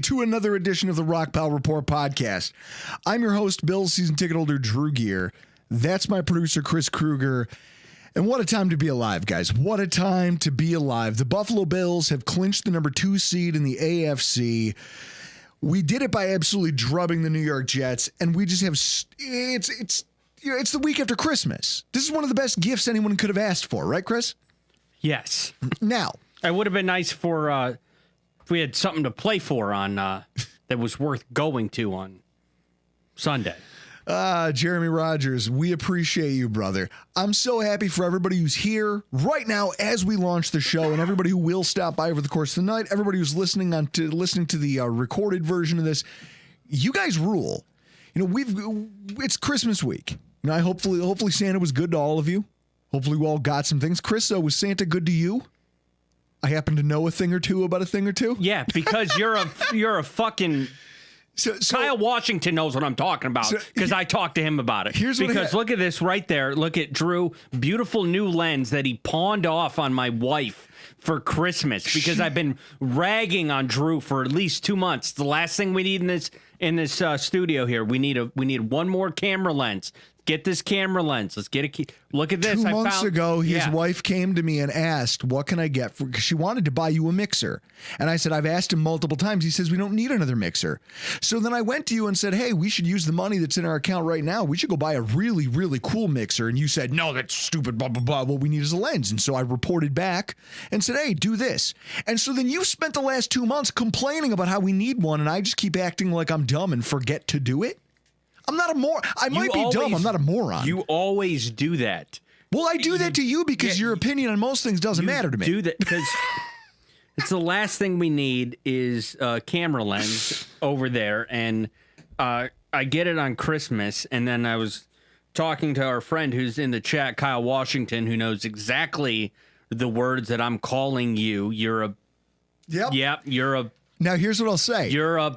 To another edition of the Rock Pal Report podcast. I'm your host, Bill, season ticket holder Drew Gear. That's my producer, Chris Kruger. And what a time to be alive, guys. What a time to be alive. The Buffalo Bills have clinched the number 2 seed in the AFC. We did it by absolutely drubbing the New York Jets, and we just have it's the week after Christmas. This is one of the best gifts anyone could have asked for, right, Chris? Yes. Now, it would have been nice for we had something to play for on that was worth going to on Sunday. Jeremy Rogers, we appreciate you, brother. I'm so happy for everybody who's here right now as we launch the show, and everybody who will stop by over the course of the night. Everybody who's listening to the recorded version of this. You guys rule. You know, it's Christmas week. You know, hopefully Santa was good to all of you. Hopefully we all got some things. Chris, was Santa good to you? I happen to know a thing or two about a thing or two. Yeah, because you're a fucking. So Kyle Washington knows what I'm talking about because I talked to him about it. Because look at this right there. Look at Drew, beautiful new lens that he pawned off on my wife for Christmas because I've been ragging on Drew for at least 2 months. The last thing we need in this studio here, we need one more camera lens. Get this camera lens. Let's get a look at this. 2 months ago, his wife came to me and asked, what can I get? Because she wanted to buy you a mixer. And I said, I've asked him multiple times. He says, we don't need another mixer. So then I went to you and said, hey, we should use the money that's in our account right now. We should go buy a really, really cool mixer. And you said, no, that's stupid, blah, blah, blah. What we need is a lens. And so I reported back and said, hey, do this. And so then you spent the last 2 months complaining about how we need one. And I just keep acting like I'm dumb and forget to do it. I'm not a moron. I might be dumb. I'm not a moron. You always do that. Well, I do that to you because your opinion on most things doesn't matter to me. Do that because it's the last thing we need is a camera lens over there. And I get it on Christmas. And then I was talking to our friend who's in the chat, Kyle Washington, who knows exactly the words that I'm calling you. You're a Now, here's what I'll say. You're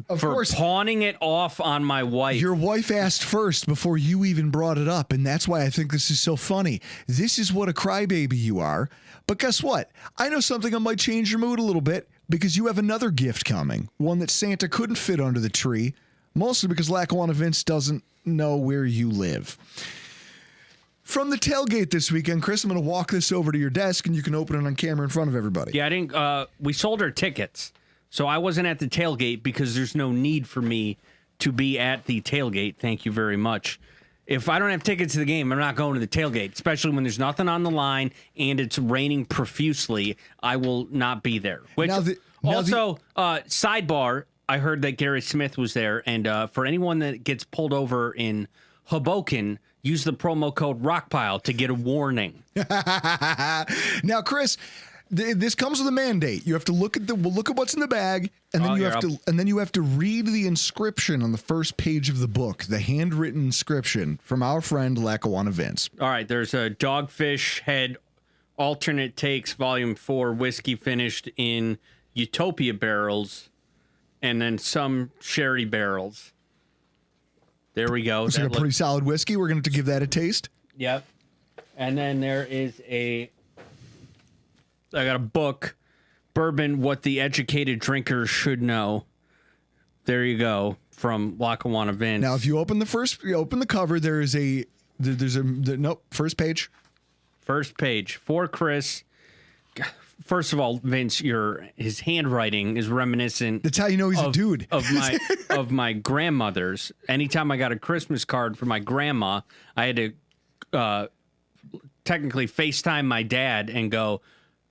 pawning it off on my wife. Your wife asked first before you even brought it up, and that's why I think this is so funny. This is what a crybaby you are. But guess what? I know something that might change your mood a little bit because you have another gift coming, one that Santa couldn't fit under the tree, mostly because Lackawanna Vince doesn't know where you live. From the tailgate this weekend, Chris, I'm going to walk this over to your desk, and you can open it on camera in front of everybody. Yeah, I didn't. We sold our tickets. So I wasn't at the tailgate because there's no need for me to be at the tailgate. Thank you very much. If I don't have tickets to the game, I'm not going to the tailgate, especially when there's nothing on the line and it's raining profusely. I will not be there. Which sidebar, I heard that Gary Smith was there. And for anyone that gets pulled over in Hoboken, use the promo code ROCKPILE to get a warning. Now, Chris, this comes with a mandate. You have to look at what's in the bag, and then you have to read the inscription on the first page of the book, the handwritten inscription from our friend Lackawanna Vince. All right, there's a Dogfish Head alternate takes volume 4 whiskey finished in Utopia barrels, and then some sherry barrels. There we go. It's like a pretty solid whiskey. We're going to give that a taste. Yep. And then there is I got a book, Bourbon, What the Educated Drinker Should Know. There you go, from Lackawanna Vince. Now, if you open the cover, first page. First page for Chris. First of all, Vince, his handwriting is reminiscent. That's how you know he's a dude. of my grandmother's. Anytime I got a Christmas card for my grandma, I had to technically FaceTime my dad and go,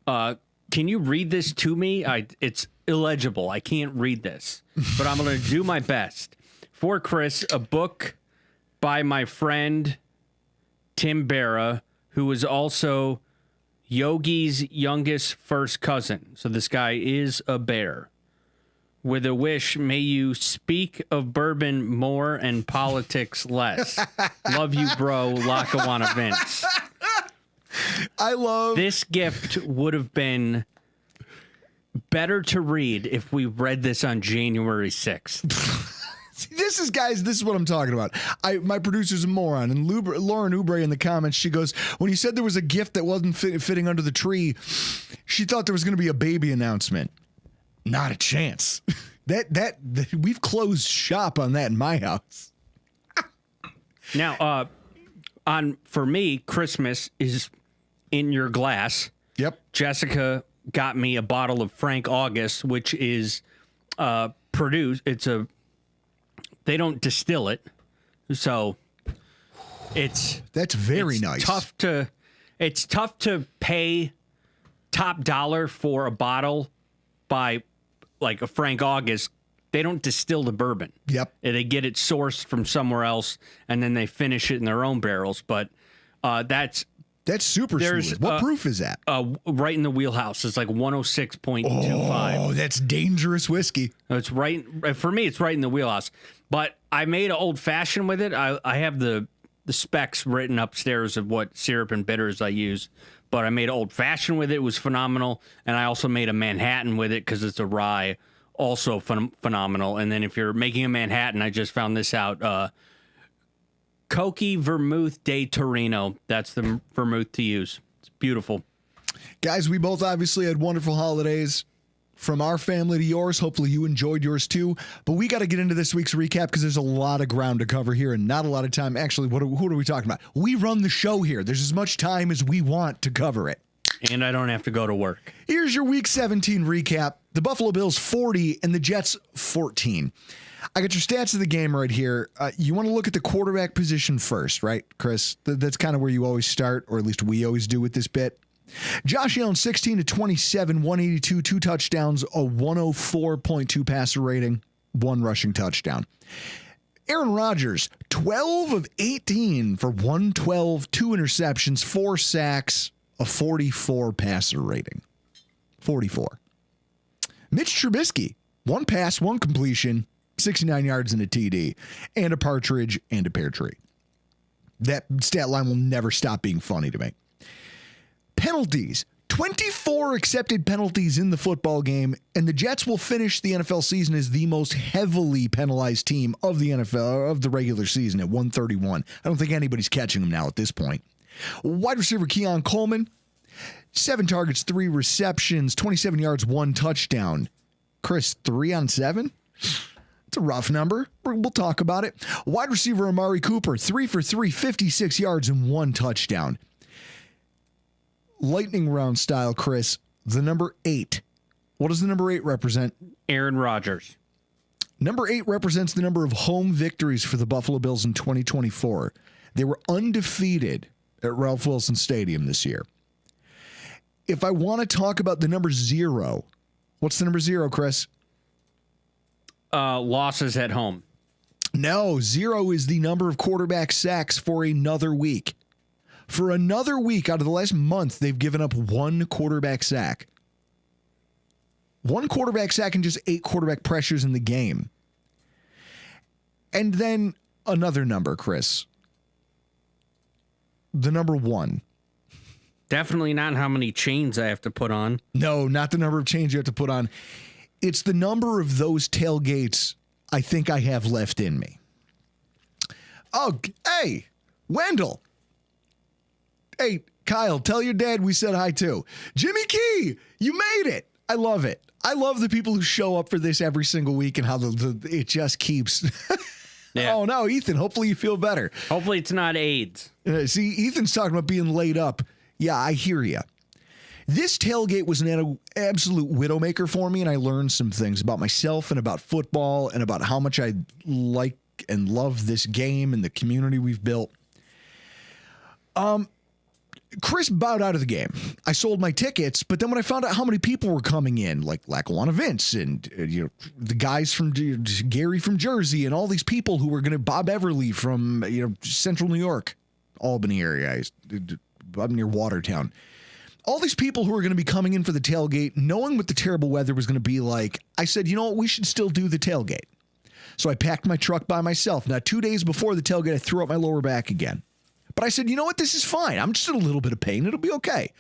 can you read this to me? It's illegible. I can't read this, but I'm going to do my best. For Chris, a book by my friend Tim Barra, who was also Yogi's youngest first cousin. So this guy is a bear. With a wish, may you speak of bourbon more and politics less. Love you, bro, Lackawanna Vince. I love this gift would have been better to read if we read this on January 6th. This is what I'm talking about. My producer's a moron, and Lauren Oubre in the comments, she goes, when you said there was a gift that wasn't fitting under the tree, she thought there was going to be a baby announcement. Not a chance. That we've closed shop on that in my house. Now, for me, Christmas is in your glass. Yep. Jessica got me a bottle of Frank August, which is produced. They don't distill it, so that's very nice. It's tough to pay top dollar for a bottle by like a Frank August. They don't distill the bourbon. Yep. They get it sourced from somewhere else, and then they finish it in their own barrels. But that's super smooth. What proof is that? Right in the wheelhouse. It's like 106.25. Oh, that's dangerous whiskey. It's right for me. It's right in the wheelhouse. But I made an old fashioned with it. I have the specs written upstairs of what syrup and bitters I use. But I made an old fashioned with it. It was phenomenal. And I also made a Manhattan with it because it's a rye. Also phenomenal. And then if you're making a Manhattan, I just found this out. Coqui Vermouth de Torino. That's the vermouth to use. It's beautiful. Guys, we both obviously had wonderful holidays. From our family to yours. Hopefully you enjoyed yours too. But we got to get into this week's recap because there's a lot of ground to cover here and not a lot of time. Actually, who are we talking about? We run the show here. There's as much time as we want to cover it. And I don't have to go to work. Here's your Week 17 recap. The Buffalo Bills 40 and the Jets 14. I got your stats of the game right here. You want to look at the quarterback position first, right, Chris? That's kind of where you always start, or at least we always do with this bit. Josh Allen, 16 to 27, 182, 2 touchdowns, a 104.2 passer rating, 1 rushing touchdown. Aaron Rodgers, 12 of 18 for 112, 2 interceptions, 4 sacks, a 44 passer rating. 44. Mitch Trubisky, 1 pass, 1 completion, 69 yards and a TD, and a partridge and a pear tree. That stat line will never stop being funny to me. Penalties, 24 accepted penalties in the football game, and the Jets will finish the NFL season as the most heavily penalized team of the NFL, of the regular season, at 131. I don't think anybody's catching them now at this point. Wide receiver Keon Coleman, 7 targets, 3 receptions, 27 yards, 1 touchdown. Chris, 3 on 7? It's a rough number. We'll talk about it. Wide receiver Amari Cooper, 3 for 3, 56 yards, and 1 touchdown. Lightning round style, Chris, the number 8. What does the number 8 represent? Aaron Rodgers. Number 8 represents the number of home victories for the Buffalo Bills in 2024. They were undefeated at Ralph Wilson Stadium this year. If I want to talk about the number 0, what's the number 0, Chris? Losses at home. No, 0 is the number of quarterback sacks for another week. For another week out of the last month, they've given up 1 quarterback sack. 1 quarterback sack and just 8 quarterback pressures in the game. And then another number, Chris. The number 1. Definitely not how many chains I have to put on. No, not the number of chains you have to put on. It's the number of those tailgates I think I have left in me. Oh, hey, Wendell. Hey, Kyle, tell your dad we said hi too. Jimmy Key, you made it. I love it. I love the people who show up for this every single week and how it just keeps. Yeah. Oh, no, Ethan, hopefully you feel better. Hopefully it's not AIDS. See, Ethan's talking about being laid up. Yeah, I hear you. This tailgate was an absolute widowmaker for me, and I learned some things about myself and about football and about how much I like and love this game and the community we've built. Chris bowed out of the game. I sold my tickets, but then when I found out how many people were coming in, like Lackawanna Vince and the guys from Gary from Jersey and all these people who were going to Bob Everly from Central New York, Albany area, up near Watertown. All these people who are going to be coming in for the tailgate, knowing what the terrible weather was going to be like, I said, you know what, we should still do the tailgate. So I packed my truck by myself. Now, 2 days before the tailgate, I threw up my lower back again. But I said, you know what, this is fine. I'm just in a little bit of pain. It'll be okay.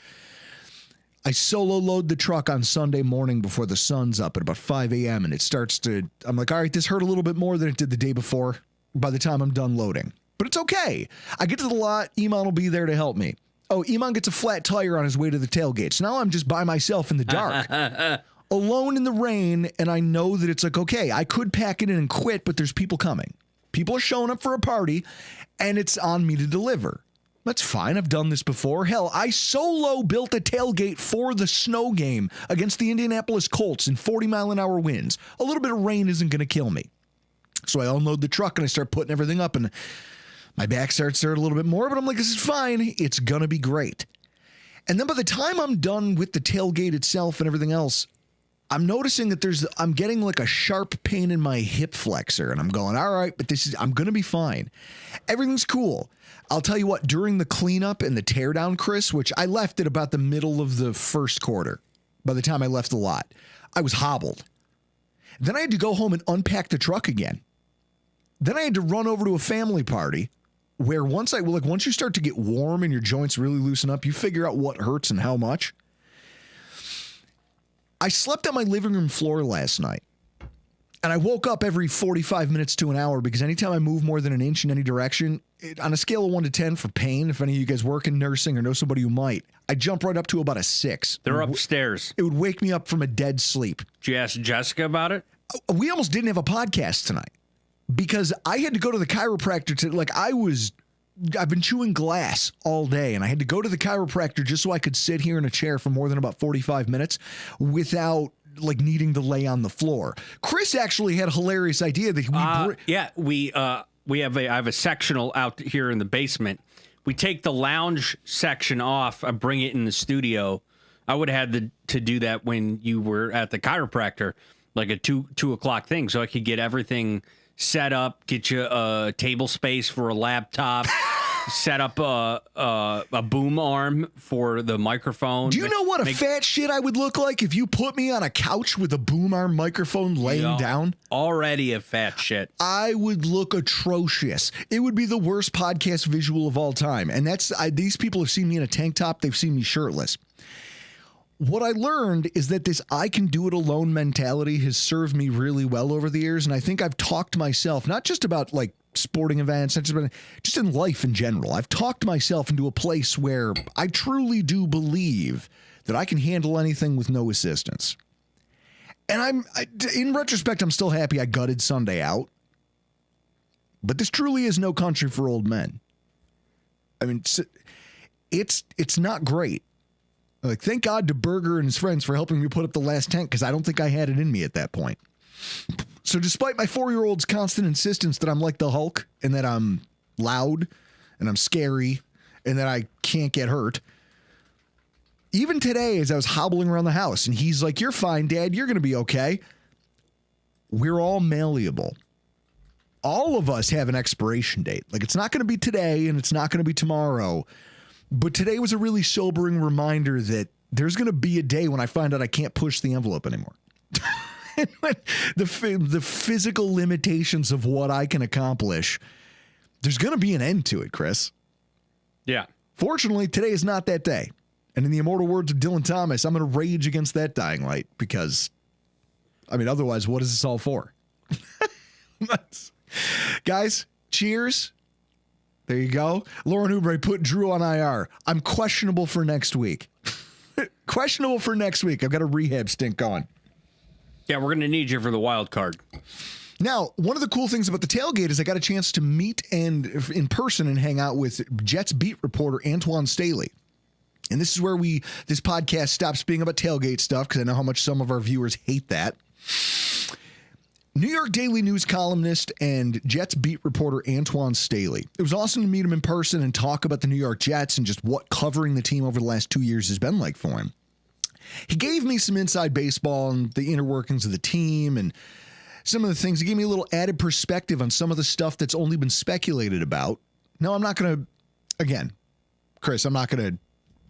I solo load the truck on Sunday morning before the sun's up at about 5 a.m. and it starts to, I'm like, all right, this hurt a little bit more than it did the day before by the time I'm done loading. But it's okay. I get to the lot, Iman will be there to help me. Oh, Iman gets a flat tire on his way to the tailgate. So now I'm just by myself in the dark, alone in the rain, and I know that it's like, okay, I could pack it in and quit, but there's people coming. People are showing up for a party, and it's on me to deliver. That's fine. I've done this before. Hell, I solo built a tailgate for the snow game against the Indianapolis Colts in 40-mile-an-hour winds. A little bit of rain isn't going to kill me. So I unload the truck, and I start putting everything up, and my back starts to hurt a little bit more, but I'm like, this is fine. It's going to be great. And then by the time I'm done with the tailgate itself and everything else, I'm noticing that I'm getting like a sharp pain in my hip flexor, and I'm going, all right, but I'm going to be fine. Everything's cool. I'll tell you what, during the cleanup and the teardown, Chris, which I left at about the middle of the first quarter, by the time I left the lot, I was hobbled. Then I had to go home and unpack the truck again. Then I had to run over to a family party where once you start to get warm and your joints really loosen up, you figure out what hurts and how much. I slept on my living room floor last night, and I woke up every 45 minutes to an hour because anytime I move more than an inch in any direction, on a scale of 1 to 10 for pain, if any of you guys work in nursing or know somebody who might, I jump right up to about a 6. They're upstairs. It would wake me up from a dead sleep. Did you ask Jessica about it? We almost didn't have a podcast tonight because I had to go to the chiropractor I've been chewing glass all day, and I had to go to the chiropractor just so I could sit here in a chair for more than about 45 minutes without needing to lay on the floor. Chris actually had a hilarious idea that I have a sectional out here in the basement. We take the lounge section off and bring it in the studio. I would have had to do that when you were at the chiropractor, like a 2 o'clock thing, so I could get everything set up, get you a table space for a laptop, set up a boom arm for the microphone. Do you know what a fat shit I would look like if you put me on a couch with a boom arm microphone laying down? Already a fat shit. I would look atrocious. It would be the worst podcast visual of all time. And these people have seen me in a tank top. They've seen me shirtless. what I learned is that this I can do it alone mentality has served me really well over the years. And I think I've talked myself, not just about like sporting events, just in life in general. I've talked myself into a place where I truly do believe that I can handle anything with no assistance. And in retrospect, I'm still happy I gutted Sunday out. But this truly is no country for old men. I mean, it's not great. Like, thank God to Berger and his friends for helping me put up the last tent, because I don't think I had it in me at that point. So despite my 4-year-old's constant insistence that I'm like the Hulk and that I'm loud and I'm scary and that I can't get hurt, even today as I was hobbling around the house and he's like, "You're fine, Dad. You're going to be okay." We're all malleable. All of us have an expiration date. Like, it's not going to be today and it's not going to be tomorrow. But today was a really sobering reminder that there's going to be a day when I find out I can't push the envelope anymore. the physical limitations of what I can accomplish, there's going to be an end to it, Chris. Yeah. Fortunately, today is not that day. And in the immortal words of Dylan Thomas, I'm going to rage against that dying light because, I mean, otherwise, what is this all for? Guys, cheers. There you go. Lauren Oubre put Drew on IR. I'm questionable for next week. Questionable for next week. I've got a rehab stint going. Yeah, we're going to need you for the wild card. Now, one of the cool things about the tailgate is I got a chance to meet and in person and hang out with Jets beat reporter Antoine Staley. And this is where this podcast stops being about tailgate stuff, because I know how much some of our viewers hate that. New York Daily News columnist and Jets beat reporter Antoine Staley. It was awesome to meet him in person and talk about the New York Jets and just what covering the team over the last 2 years has been like for him. He gave me some inside baseball and the inner workings of the team and some of the things. He gave me a little added perspective on some of the stuff that's only been speculated about. No, I'm not going to, again, Chris, I'm not going to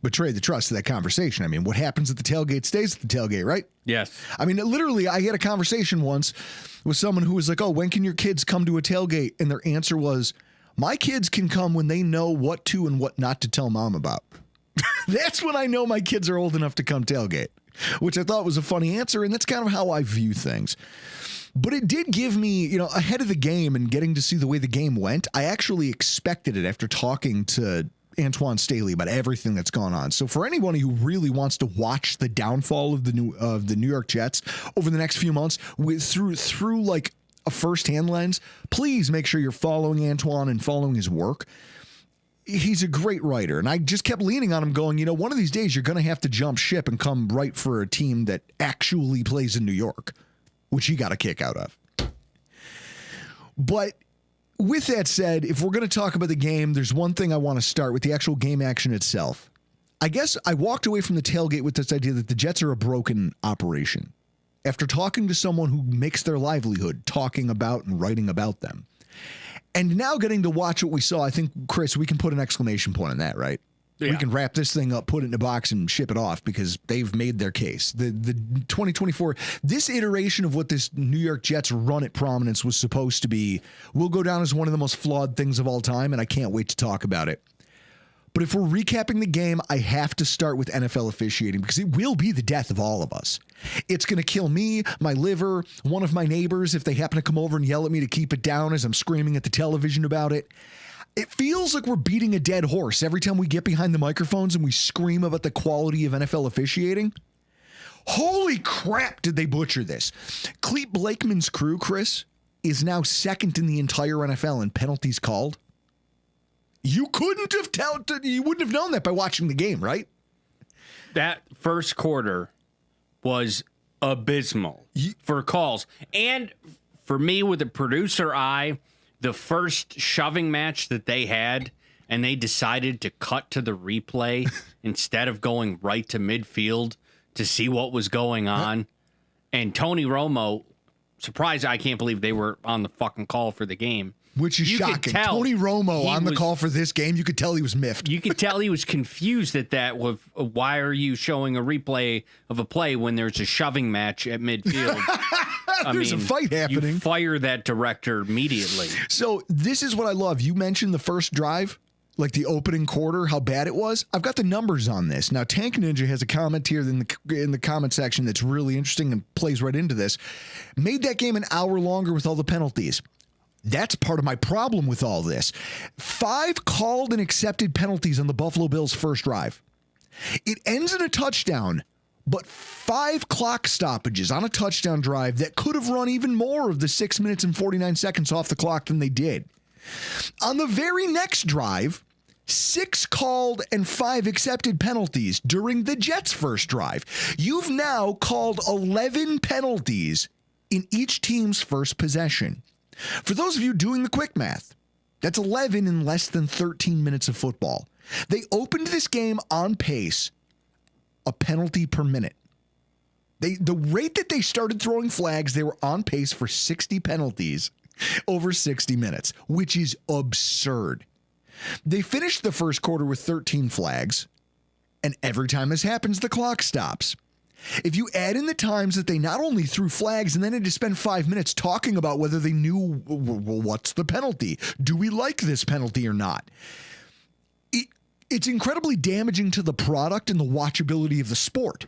betray the trust of that conversation. I mean, what happens at the tailgate stays at the tailgate, right? Yes. I mean, literally, I had a conversation once with someone who was like, "Oh, when can your kids come to a tailgate?" And their answer was, "My kids can come when they know what to and what not to tell mom about." That's when I know my kids are old enough to come tailgate, which I thought was a funny answer. And that's kind of how I view things. But it did give me, ahead of the game and getting to see the way the game went, I actually expected it after talking to Antoine Staley about everything that's gone on. So for anyone who really wants to watch the downfall of the New York Jets over the next few months through like a firsthand lens, please make sure you're following Antoine and following his work. He's a great writer, and I just kept leaning on him going, one of these days you're going to have to jump ship and come write for a team that actually plays in New York, which he got a kick out of. But with that said, if we're going to talk about the game, there's one thing I want to start with, the actual game action itself. I guess I walked away from the tailgate with this idea that the Jets are a broken operation. After talking to someone who makes their livelihood talking about and writing about them. And now getting to watch what we saw, I think, Chris, we can put an exclamation point on that, right? Yeah. We can wrap this thing up, put it in a box, and ship it off because they've made their case. The 2024, this iteration of what this New York Jets run at prominence was supposed to be, will go down as one of the most flawed things of all time, and I can't wait to talk about it. But if we're recapping the game, I have to start with NFL officiating because it will be the death of all of us. It's going to kill me, my liver, one of my neighbors if they happen to come over and yell at me to keep it down as I'm screaming at the television about it. It feels like we're beating a dead horse every time we get behind the microphones and we scream about the quality of NFL officiating. Holy crap, did they butcher this? Clete Blakeman's crew, Chris, is now second in the entire NFL in penalties called. You wouldn't have known that by watching the game, right? That first quarter was abysmal for calls. And for me, with the producer eye, the first shoving match that they had, and they decided to cut to the replay instead of going right to midfield to see what was going on. And Tony Romo, surprised, I can't believe they were on the fucking call for the game. Which is shocking. Tony Romo on the call for this game, you could tell he was miffed. You could tell he was confused at that. With why are you showing a replay of a play when there's a shoving match at midfield? There's a fight happening. You fire that director immediately. So this is what I love. You mentioned the first drive. like the opening quarter, how bad it was. I've got the numbers on this. Now, Tank Ninja has a comment here in the comment section that's really interesting and plays right into this. Made that game an hour longer with all the penalties. That's part of my problem with all this. 5 called and accepted penalties on the Buffalo Bills' first drive. It ends in a touchdown, but 5 clock stoppages on a touchdown drive that could have run even more of the 6 minutes and 49 seconds off the clock than they did. On the very next drive, 6 called and 5 accepted penalties during the Jets' first drive. You've now called 11 penalties in each team's first possession. For those of you doing the quick math, that's 11 in less than 13 minutes of football. They opened this game on pace, a penalty per minute. The rate that they started throwing flags, they were on pace for 60 penalties over 60 minutes, which is absurd. They finished the first quarter with 13 flags, and every time this happens, the clock stops. If you add in the times that they not only threw flags and then had to spend 5 minutes talking about whether they knew, well, what's the penalty? Do we like this penalty or not? It's incredibly damaging to the product and the watchability of the sport.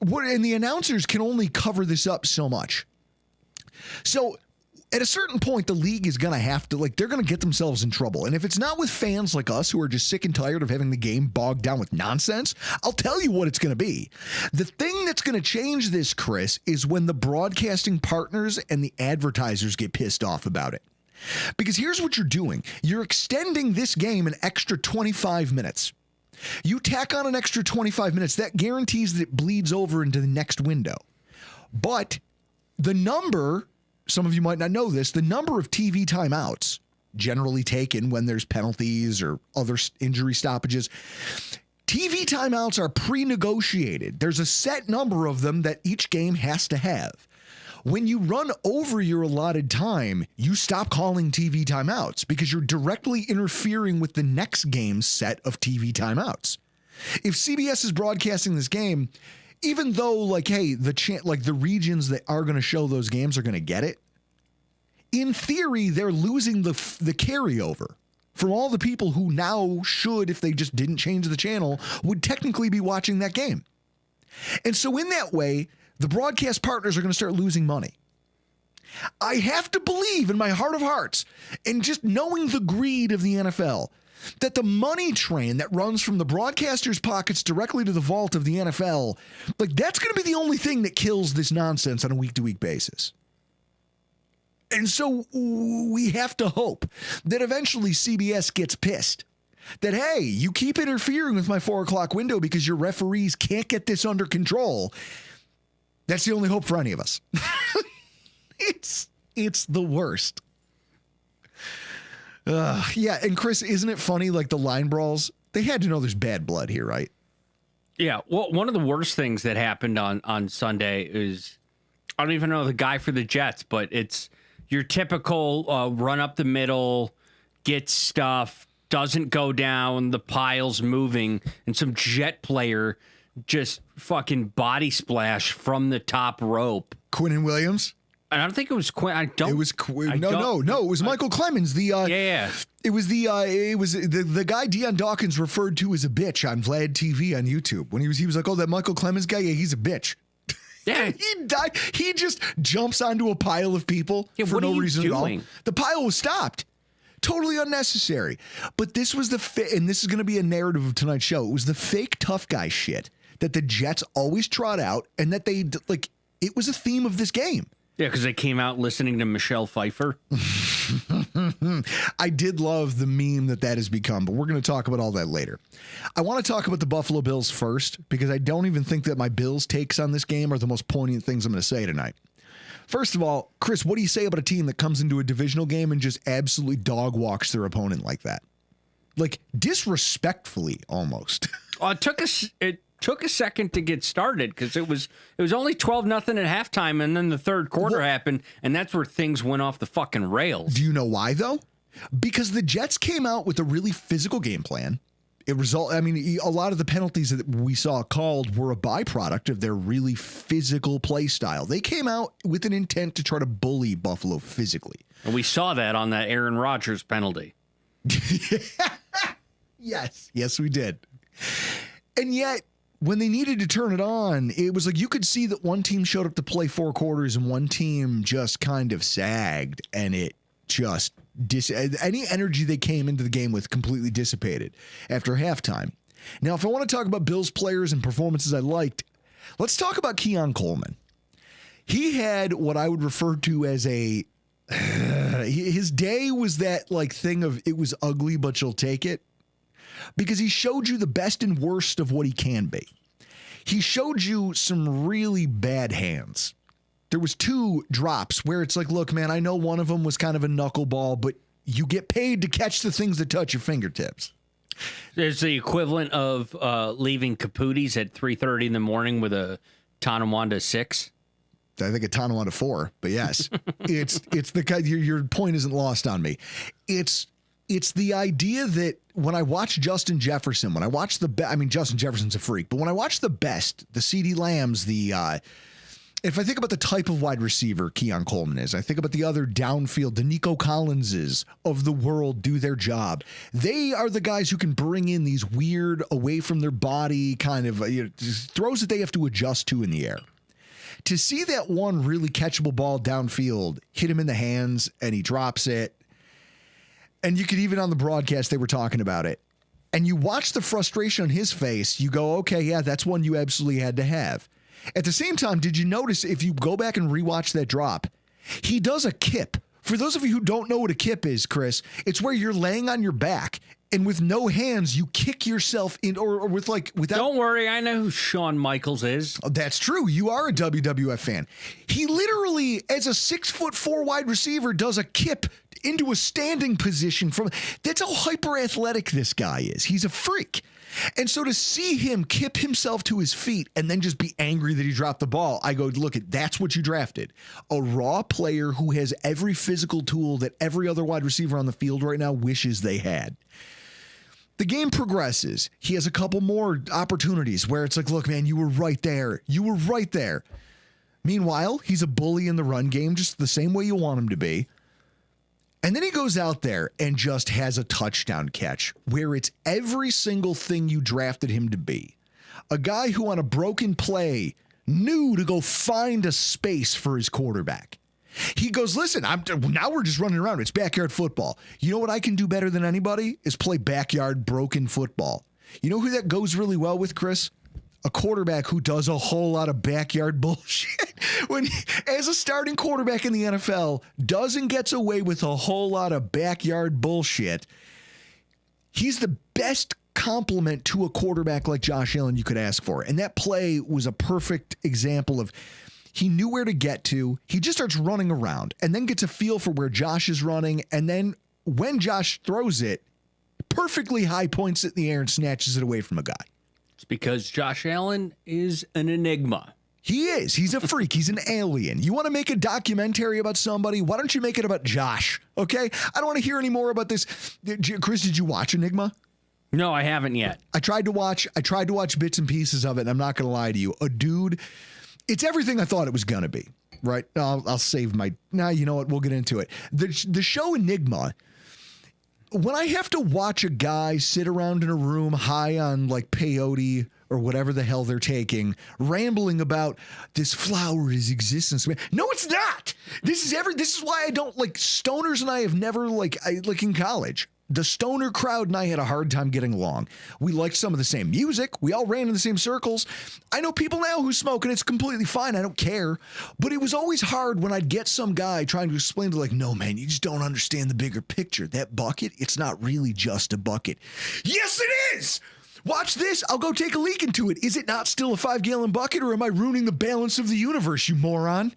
And the announcers can only cover this up so much. So at a certain point, the league is going to have to, they're going to get themselves in trouble. And if it's not with fans like us who are just sick and tired of having the game bogged down with nonsense, I'll tell you what it's going to be. The thing that's going to change this, Chris, is when the broadcasting partners and the advertisers get pissed off about it. Because here's what you're doing. You're extending this game an extra 25 minutes. You tack on an extra 25 minutes. That guarantees that it bleeds over into the next window. But the number, some of you might not know this, the number of TV timeouts generally taken when there's penalties or other injury stoppages, TV timeouts are pre-negotiated. There's a set number of them that each game has to have. When you run over your allotted time, you stop calling TV timeouts because you're directly interfering with the next game's set of TV timeouts. If CBS is broadcasting this game, even though the regions that are going to show those games are going to get it, in theory, they're losing the carryover from all the people who now should, if they just didn't change the channel, would technically be watching that game. And so in that way, the broadcast partners are going to start losing money. I have to believe in my heart of hearts, and just knowing the greed of the NFL, that the money train that runs from the broadcasters' pockets directly to the vault of the NFL, that's going to be the only thing that kills this nonsense on a week-to-week basis. And so we have to hope that eventually CBS gets pissed. That, hey, you keep interfering with my 4 o'clock window because your referees can't get this under control. That's the only hope for any of us. It's the worst. Yeah, and Chris, isn't it funny, the line brawls? They had to know there's bad blood here, right? Yeah, well, one of the worst things that happened on Sunday is, I don't even know the guy for the Jets, but it's your typical run up the middle, get stuff, doesn't go down, the pile's moving, and some Jet player just fucking body splash from the top rope. Quinnen Williams? I don't think it was Quinn. It was Quinn. No. It was Michael Clemens. Yeah. It was the guy Deion Dawkins referred to as a bitch on Vlad TV on YouTube when he was like, oh, that Michael Clemens guy, yeah, he's a bitch. Yeah, he died. He just jumps onto a pile of people for no reason at all. The pile was stopped. Totally unnecessary. But this was and this is going to be a narrative of tonight's show. It was the fake tough guy shit that the Jets always trot out, and that it was a theme of this game. Yeah, because they came out listening to Michelle Pfeiffer. I did love the meme that has become, but we're going to talk about all that later. I want to talk about the Buffalo Bills first, because I don't even think that my Bills takes on this game are the most poignant things I'm going to say tonight. First of all, Chris, what do you say about a team that comes into a divisional game and just absolutely dog walks their opponent like that? Disrespectfully, almost. It took a second to get started because it was only 12-0 at halftime, and then the third quarter happened, and that's where things went off the fucking rails. Do you know why, though? Because the Jets came out with a really physical game plan. A lot of the penalties that we saw called were a byproduct of their really physical play style. They came out with an intent to try to bully Buffalo physically. And we saw that on that Aaron Rodgers penalty. Yes, we did. And yet, when they needed to turn it on, it was like you could see that one team showed up to play 4 quarters and one team just kind of sagged, and it just any energy they came into the game with completely dissipated after halftime. Now, if I want to talk about Bills players and performances I liked, let's talk about Keon Coleman. He had what I would refer to as his day was that like thing of it was ugly, but you'll take it, because he showed you the best and worst of what he can be. He showed you some really bad hands. There was 2 drops where it's like, look, man, I know one of them was kind of a knuckleball, but you get paid to catch the things that touch your fingertips. There's the equivalent of leaving Caputi's at 3:30 in the morning with a Tonawanda 6. I think a Tonawanda 4, but yes, it's the kind. Your point isn't lost on me. It's the idea that when I watch Justin Jefferson, when I watch Justin Jefferson's a freak, but when I watch the best, the CeeDee Lambs, if I think about the type of wide receiver Keon Coleman is, I think about the other downfield, the Nico Collinses of the world do their job. They are the guys who can bring in these weird, away from their body kind of throws that they have to adjust to in the air. To see that one really catchable ball downfield hit him in the hands and he drops it, and you could even on the broadcast, they were talking about it, and you watch the frustration on his face, you go, okay, yeah, that's one you absolutely had to have. At the same time, did you notice if you go back and rewatch that drop, he does a kip. For those of you who don't know what a kip is, Chris, it's where you're laying on your back and with no hands, you kick yourself in or with like without. Don't worry, I know who Shawn Michaels is. Oh, that's true. You are a WWF fan. He literally, as a 6'4" wide receiver, does a kip into a standing position from. That's how hyper athletic this guy is. He's a freak. And so to see him kip himself to his feet and then just be angry that he dropped the ball, I go, look, that's what you drafted. A raw player who has every physical tool that every other wide receiver on the field right now wishes they had. The game progresses. He has a couple more opportunities where it's like, look, man, you were right there. You were right there. Meanwhile, he's a bully in the run game, just the same way you want him to be. And then he goes out there and just has a touchdown catch where it's every single thing you drafted him to be. A guy who on a broken play knew to go find a space for his quarterback. He goes, listen, now we're just running around. It's backyard football. You know what I can do better than anybody is play backyard broken football. You know who that goes really well with, Chris? A quarterback who does a whole lot of backyard bullshit. As a starting quarterback in the NFL, does and gets away with a whole lot of backyard bullshit. He's the best compliment to a quarterback like Josh Allen you could ask for. And that play was a perfect example of he knew where to get to. He just starts running around and then gets a feel for where Josh is running. And then when Josh throws it, perfectly high points it in the air and snatches it away from a guy. It's because Josh Allen is an enigma. He is. He's a freak. He's an alien. You want to make a documentary about somebody? Why don't you make it about Josh? Okay? I don't want to hear any more about this. Chris, did you watch Enigma? No, I haven't yet. I tried to watch bits and pieces of it, and I'm not going to lie to you. A dude, it's everything I thought it was going to be, right? I'll save my... Now, you know what? We'll get into it. The show Enigma... When I have to watch a guy sit around in a room high on like peyote or whatever the hell they're taking, rambling about this flower is existence. No, it's not. This is why I don't like stoners, and I have never like in college. The stoner crowd and I had a hard time getting along. We liked some of the same music. We all ran in the same circles. I know people now who smoke, and it's completely fine. I don't care. But it was always hard when I'd get some guy trying to explain to like, no, man, you just don't understand the bigger picture. That bucket, it's not really just a bucket. Yes, it is. Watch this. I'll go take a leak into it. Is it not still a 5-gallon bucket, or am I ruining the balance of the universe, you moron?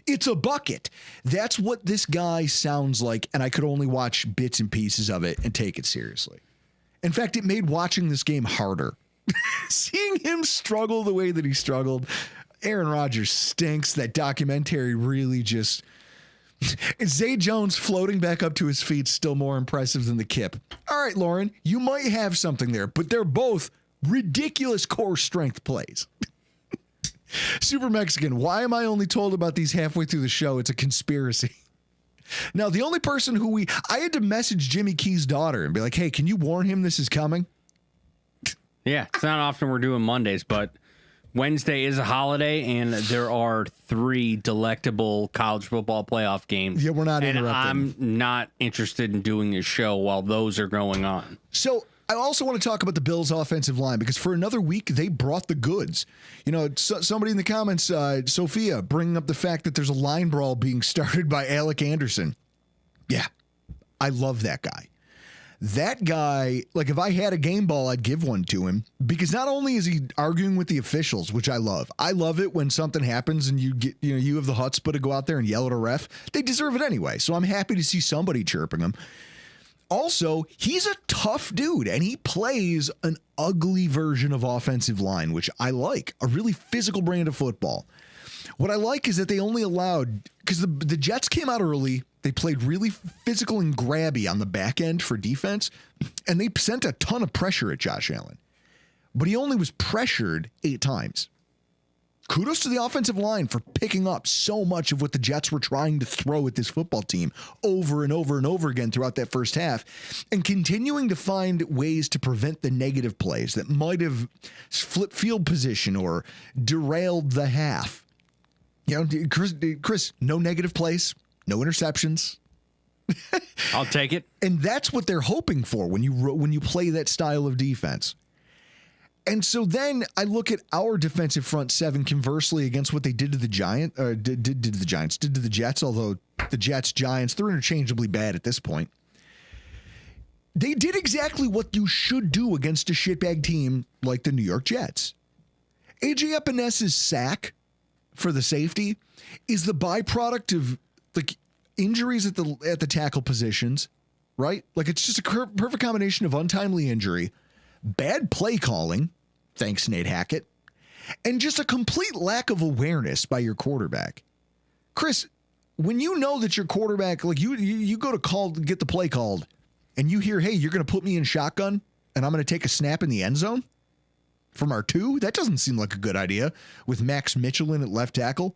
It's a bucket. That's what this guy sounds like, and I could only watch bits and pieces of it and take it seriously. In fact, it made watching this game harder. Seeing him struggle the way that he struggled. Aaron Rodgers stinks. That documentary really just... Zay Jones floating back up to his feet still more impressive than the kip. All right, Lauren, you might have something there, but they're both ridiculous core strength plays. Super Mexican, why am I only told about these halfway through the show? It's a conspiracy. Now, the only person who I had to message Jimmy Key's daughter and be like, hey, can you warn him this is coming? Yeah, it's not often we're doing Mondays, but Wednesday is a holiday, and there are 3 delectable college football playoff games. Yeah, we're not interrupting. I'm not interested in doing a show while those are going on. So I also want to talk about the Bills' offensive line, because for another week, they brought the goods. You know, somebody in the comments, Sophia, bringing up the fact that there's a line brawl being started by Alec Anderson. Yeah, I love that guy. That guy, like if I had a game ball, I'd give one to him, because not only is he arguing with the officials, which I love. I love it when something happens and you have the chutzpah to go out there and yell at a ref. They deserve it anyway. So I'm happy to see somebody chirping him. Also, he's a tough dude, and he plays an ugly version of offensive line, which I like, a really physical brand of football. What I like is that they only allowed, because the Jets came out early, they played really physical and grabby on the back end for defense, and they sent a ton of pressure at Josh Allen. But he only was pressured 8 times. Kudos to the offensive line for picking up so much of what the Jets were trying to throw at this football team over and over and over again throughout that first half, and continuing to find ways to prevent the negative plays that might have flipped field position or derailed the half. You know, Chris, no negative plays, no interceptions. I'll take it. And that's what they're hoping for when you play that style of defense. And so then I look at our defensive front 7 conversely against what they did to the did to the Jets, although the Giants, they're interchangeably bad at this point. They did exactly what you should do against a shitbag team like the New York Jets. A.J. Epinez's sack for the safety is the byproduct of like injuries at the tackle positions, right? Like it's just a perfect combination of untimely injury, bad play calling, thanks Nate Hackett, and just a complete lack of awareness by your quarterback. Chris, when you know that your quarterback, like you go to get the play called, and you hear, hey, you're going to put me in shotgun, and I'm going to take a snap in the end zone from our 2, that doesn't seem like a good idea with Max Mitchell in at left tackle.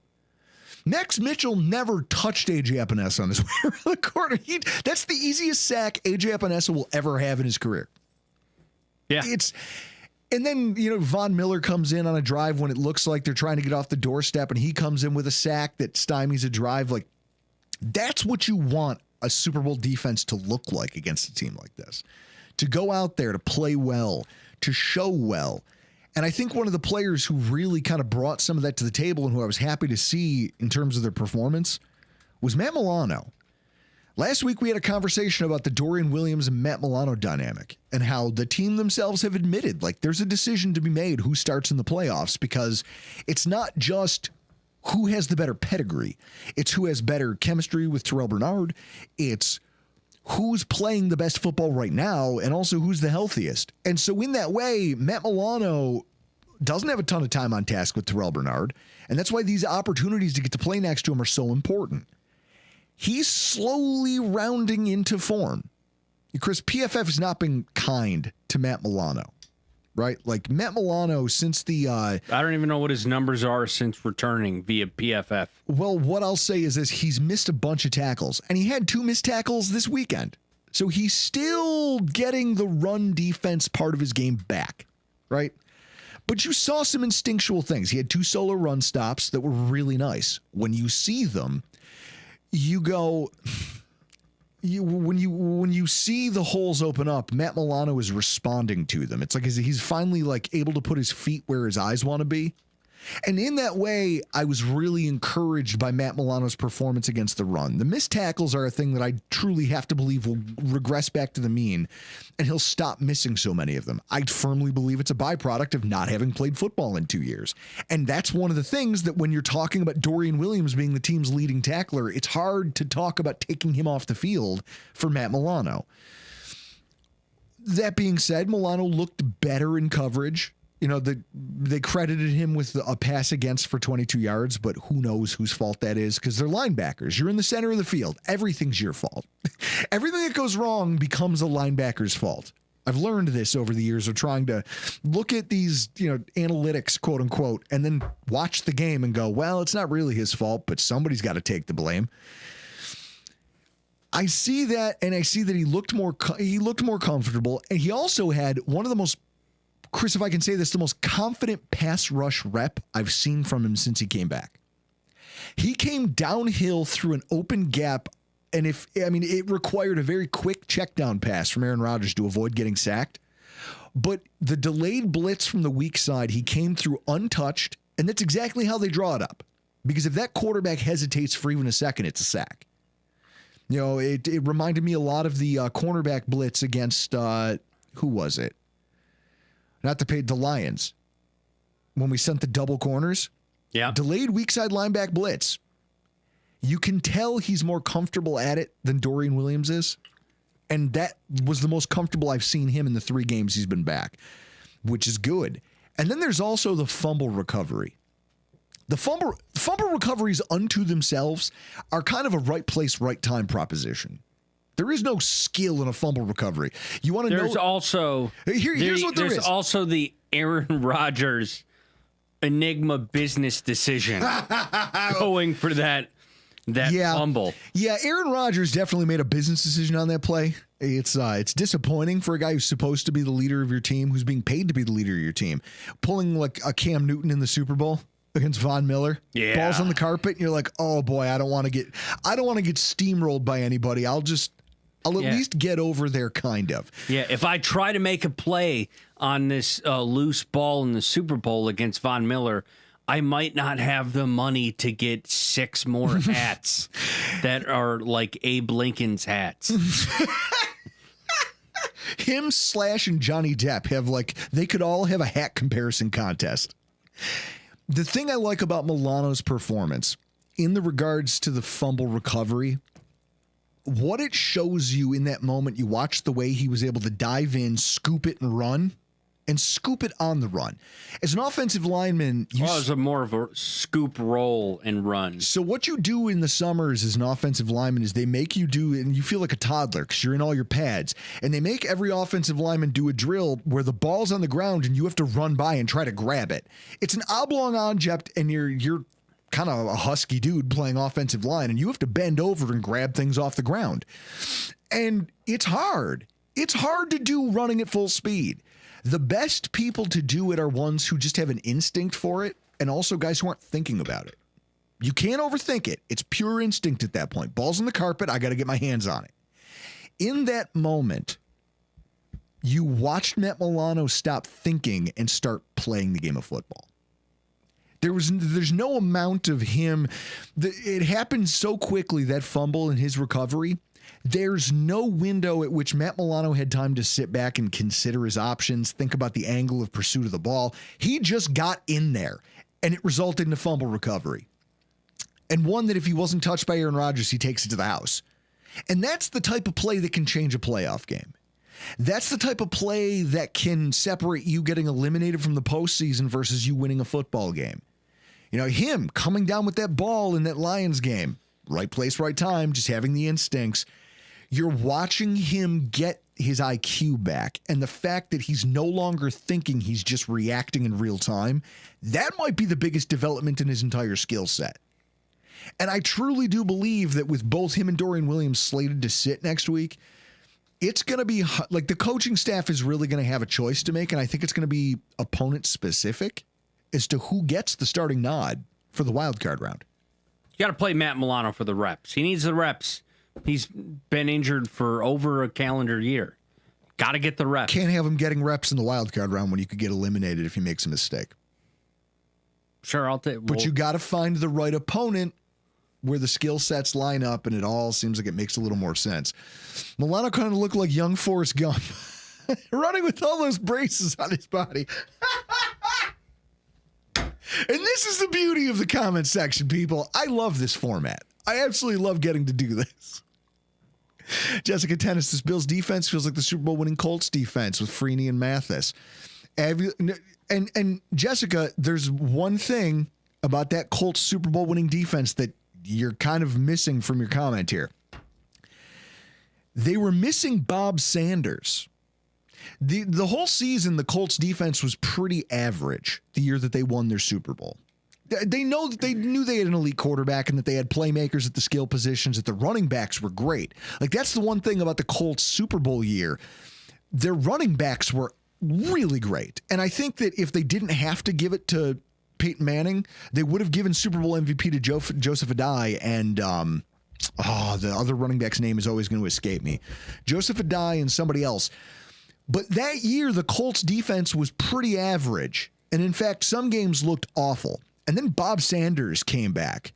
Max Mitchell never touched A.J. Epinesa on his way around the corner. That's the easiest sack A.J. Epinesa will ever have in his career. Yeah. And then, Von Miller comes in on a drive when it looks like they're trying to get off the doorstep, and he comes in with a sack that stymies a drive. Like, that's what you want a Super Bowl defense to look like against a team like this. To go out there, to play well, to show well. And I think one of the players who really kind of brought some of that to the table and who I was happy to see in terms of their performance was Matt Milano. Last week, we had a conversation about the Dorian Williams and Matt Milano dynamic and how the team themselves have admitted, like, there's a decision to be made who starts in the playoffs, because it's not just who has the better pedigree. It's who has better chemistry with Terrell Bernard. It's who's playing the best football right now, and also who's the healthiest. And so in that way, Matt Milano doesn't have a ton of time on task with Terrell Bernard, and that's why these opportunities to get to play next to him are so important. He's slowly rounding into form. Chris, PFF has not been kind to Matt Milano, right? Like Matt Milano, since I don't even know what his numbers are since returning via PFF. Well, what I'll say is this: he's missed a bunch of tackles, and he had 2 missed tackles this weekend. So he's still getting the run defense part of his game back, right? But you saw some instinctual things. He had 2 solo run stops that were really nice. When you see them, you go, when you see the holes open up, Matt Milano is responding to them. It's like he's finally like able to put his feet where his eyes want to be. And in that way, I was really encouraged by Matt Milano's performance against the run. The missed tackles are a thing that I truly have to believe will regress back to the mean, and he'll stop missing so many of them. I firmly believe it's a byproduct of not having played football in 2 years. And that's one of the things that when you're talking about Dorian Williams being the team's leading tackler, it's hard to talk about taking him off the field for Matt Milano. That being said, Milano looked better in coverage. They credited him with a pass against for 22 yards, but who knows whose fault that is, because they're linebackers. You're in the center of the field. Everything's your fault. Everything that goes wrong becomes a linebacker's fault. I've learned this over the years of trying to look at these, analytics, quote unquote, and then watch the game and go, well, it's not really his fault, but somebody's got to take the blame. I see that, and I see that he looked more comfortable, and he also had one of the most, Chris, if I can say this, the most confident pass rush rep I've seen from him since he came back. He came downhill through an open gap, and it required a very quick check down pass from Aaron Rodgers to avoid getting sacked. But the delayed blitz from the weak side, he came through untouched, and that's exactly how they draw it up. Because if that quarterback hesitates for even a second, it's a sack. You know, it reminded me a lot of the cornerback blitz against, who was it? Not the Lions. When we sent the double corners. Yeah. Delayed weak side linebacker blitz. You can tell he's more comfortable at it than Dorian Williams is. And that was the most comfortable I've seen him in the 3 games he's been back, which is good. And then there's also the fumble recovery. The fumble recoveries unto themselves are kind of a right place, right time proposition. There is no skill in a fumble recovery. You want to know? Here's what there is. There's also the Aaron Rodgers Enigma business decision going for that fumble. Yeah, Aaron Rodgers definitely made a business decision on that play. It's disappointing for a guy who's supposed to be the leader of your team, who's being paid to be the leader of your team, pulling like a Cam Newton in the Super Bowl against Von Miller. Yeah. Balls on the carpet, and you're like, oh boy, I don't want to get steamrolled by anybody. I'll at least get over there, kind of. Yeah, if I try to make a play on this loose ball in the Super Bowl against Von Miller, I might not have the money to get 6 more hats that are like Abe Lincoln's hats. Him, Slash, and Johnny Depp they could all have a hat comparison contest. The thing I like about Milano's performance in the regards to the fumble recovery, what it shows you in that moment, you watch the way he was able to dive in, scoop it on the run. As an offensive lineman, it was more of a scoop, roll, and run. So what you do in the summers as an offensive lineman is they make you do, and you feel like a toddler because you're in all your pads, and they make every offensive lineman do a drill where the ball's on the ground and you have to run by and try to grab it. It's an oblong object, and you're kind of a husky dude playing offensive line, and you have to bend over and grab things off the ground. And it's hard. It's hard to do running at full speed. The best people to do it are ones who just have an instinct for it, and also guys who aren't thinking about it. You can't overthink it. It's pure instinct at that point. Ball's on the carpet, I got to get my hands on it. In that moment, you watched Matt Milano stop thinking and start playing the game of football. There's no amount of him. It happened so quickly, that fumble and his recovery. There's no window at which Matt Milano had time to sit back and consider his options, think about the angle of pursuit of the ball. He just got in there, and it resulted in a fumble recovery. And one that if he wasn't touched by Aaron Rodgers, he takes it to the house. And that's the type of play that can change a playoff game. That's the type of play that can separate you getting eliminated from the postseason versus you winning a football game. You know, him coming down with that ball in that Lions game, right place, right time, just having the instincts. You're watching him get his IQ back, and the fact that he's no longer thinking, he's just reacting in real time, that might be the biggest development in his entire skill set. And I truly do believe that with both him and Dorian Williams slated to sit next week, it's going to be like the coaching staff is really going to have a choice to make, and I think it's going to be opponent specific as to who gets the starting nod for the wild card round. You got to play Matt Milano for the reps. He needs the reps. He's been injured for over a calendar year. Got to get the reps. Can't have him getting reps in the wild card round when you could get eliminated if he makes a mistake. Sure, I'll take. But you got to find the right opponent where the skill sets line up, and it all seems like it makes a little more sense. Milano kind of looked like young Forrest Gump, running with all those braces on his body. And this is the beauty of the comment section, people. I love this format. I absolutely love getting to do this. Jessica Tennis, this Bills defense feels like the Super Bowl winning Colts defense with Freeney and Mathis. And Jessica, there's one thing about that Colts Super Bowl winning defense that you're kind of missing from your comment here. They were missing Bob Sanders. The whole season, the Colts defense was pretty average the year that they won their Super Bowl. They know that they knew they had an elite quarterback and that they had playmakers at the skill positions, that the running backs were great. Like, that's the one thing about the Colts Super Bowl year. Their running backs were really great. And I think that if they didn't have to give it to Peyton Manning, they would have given Super Bowl MVP to Joseph Adai and the other running back's name is always going to escape me. Joseph Adai and somebody else. But that year, the Colts defense was pretty average. And in fact, some games looked awful. And then Bob Sanders came back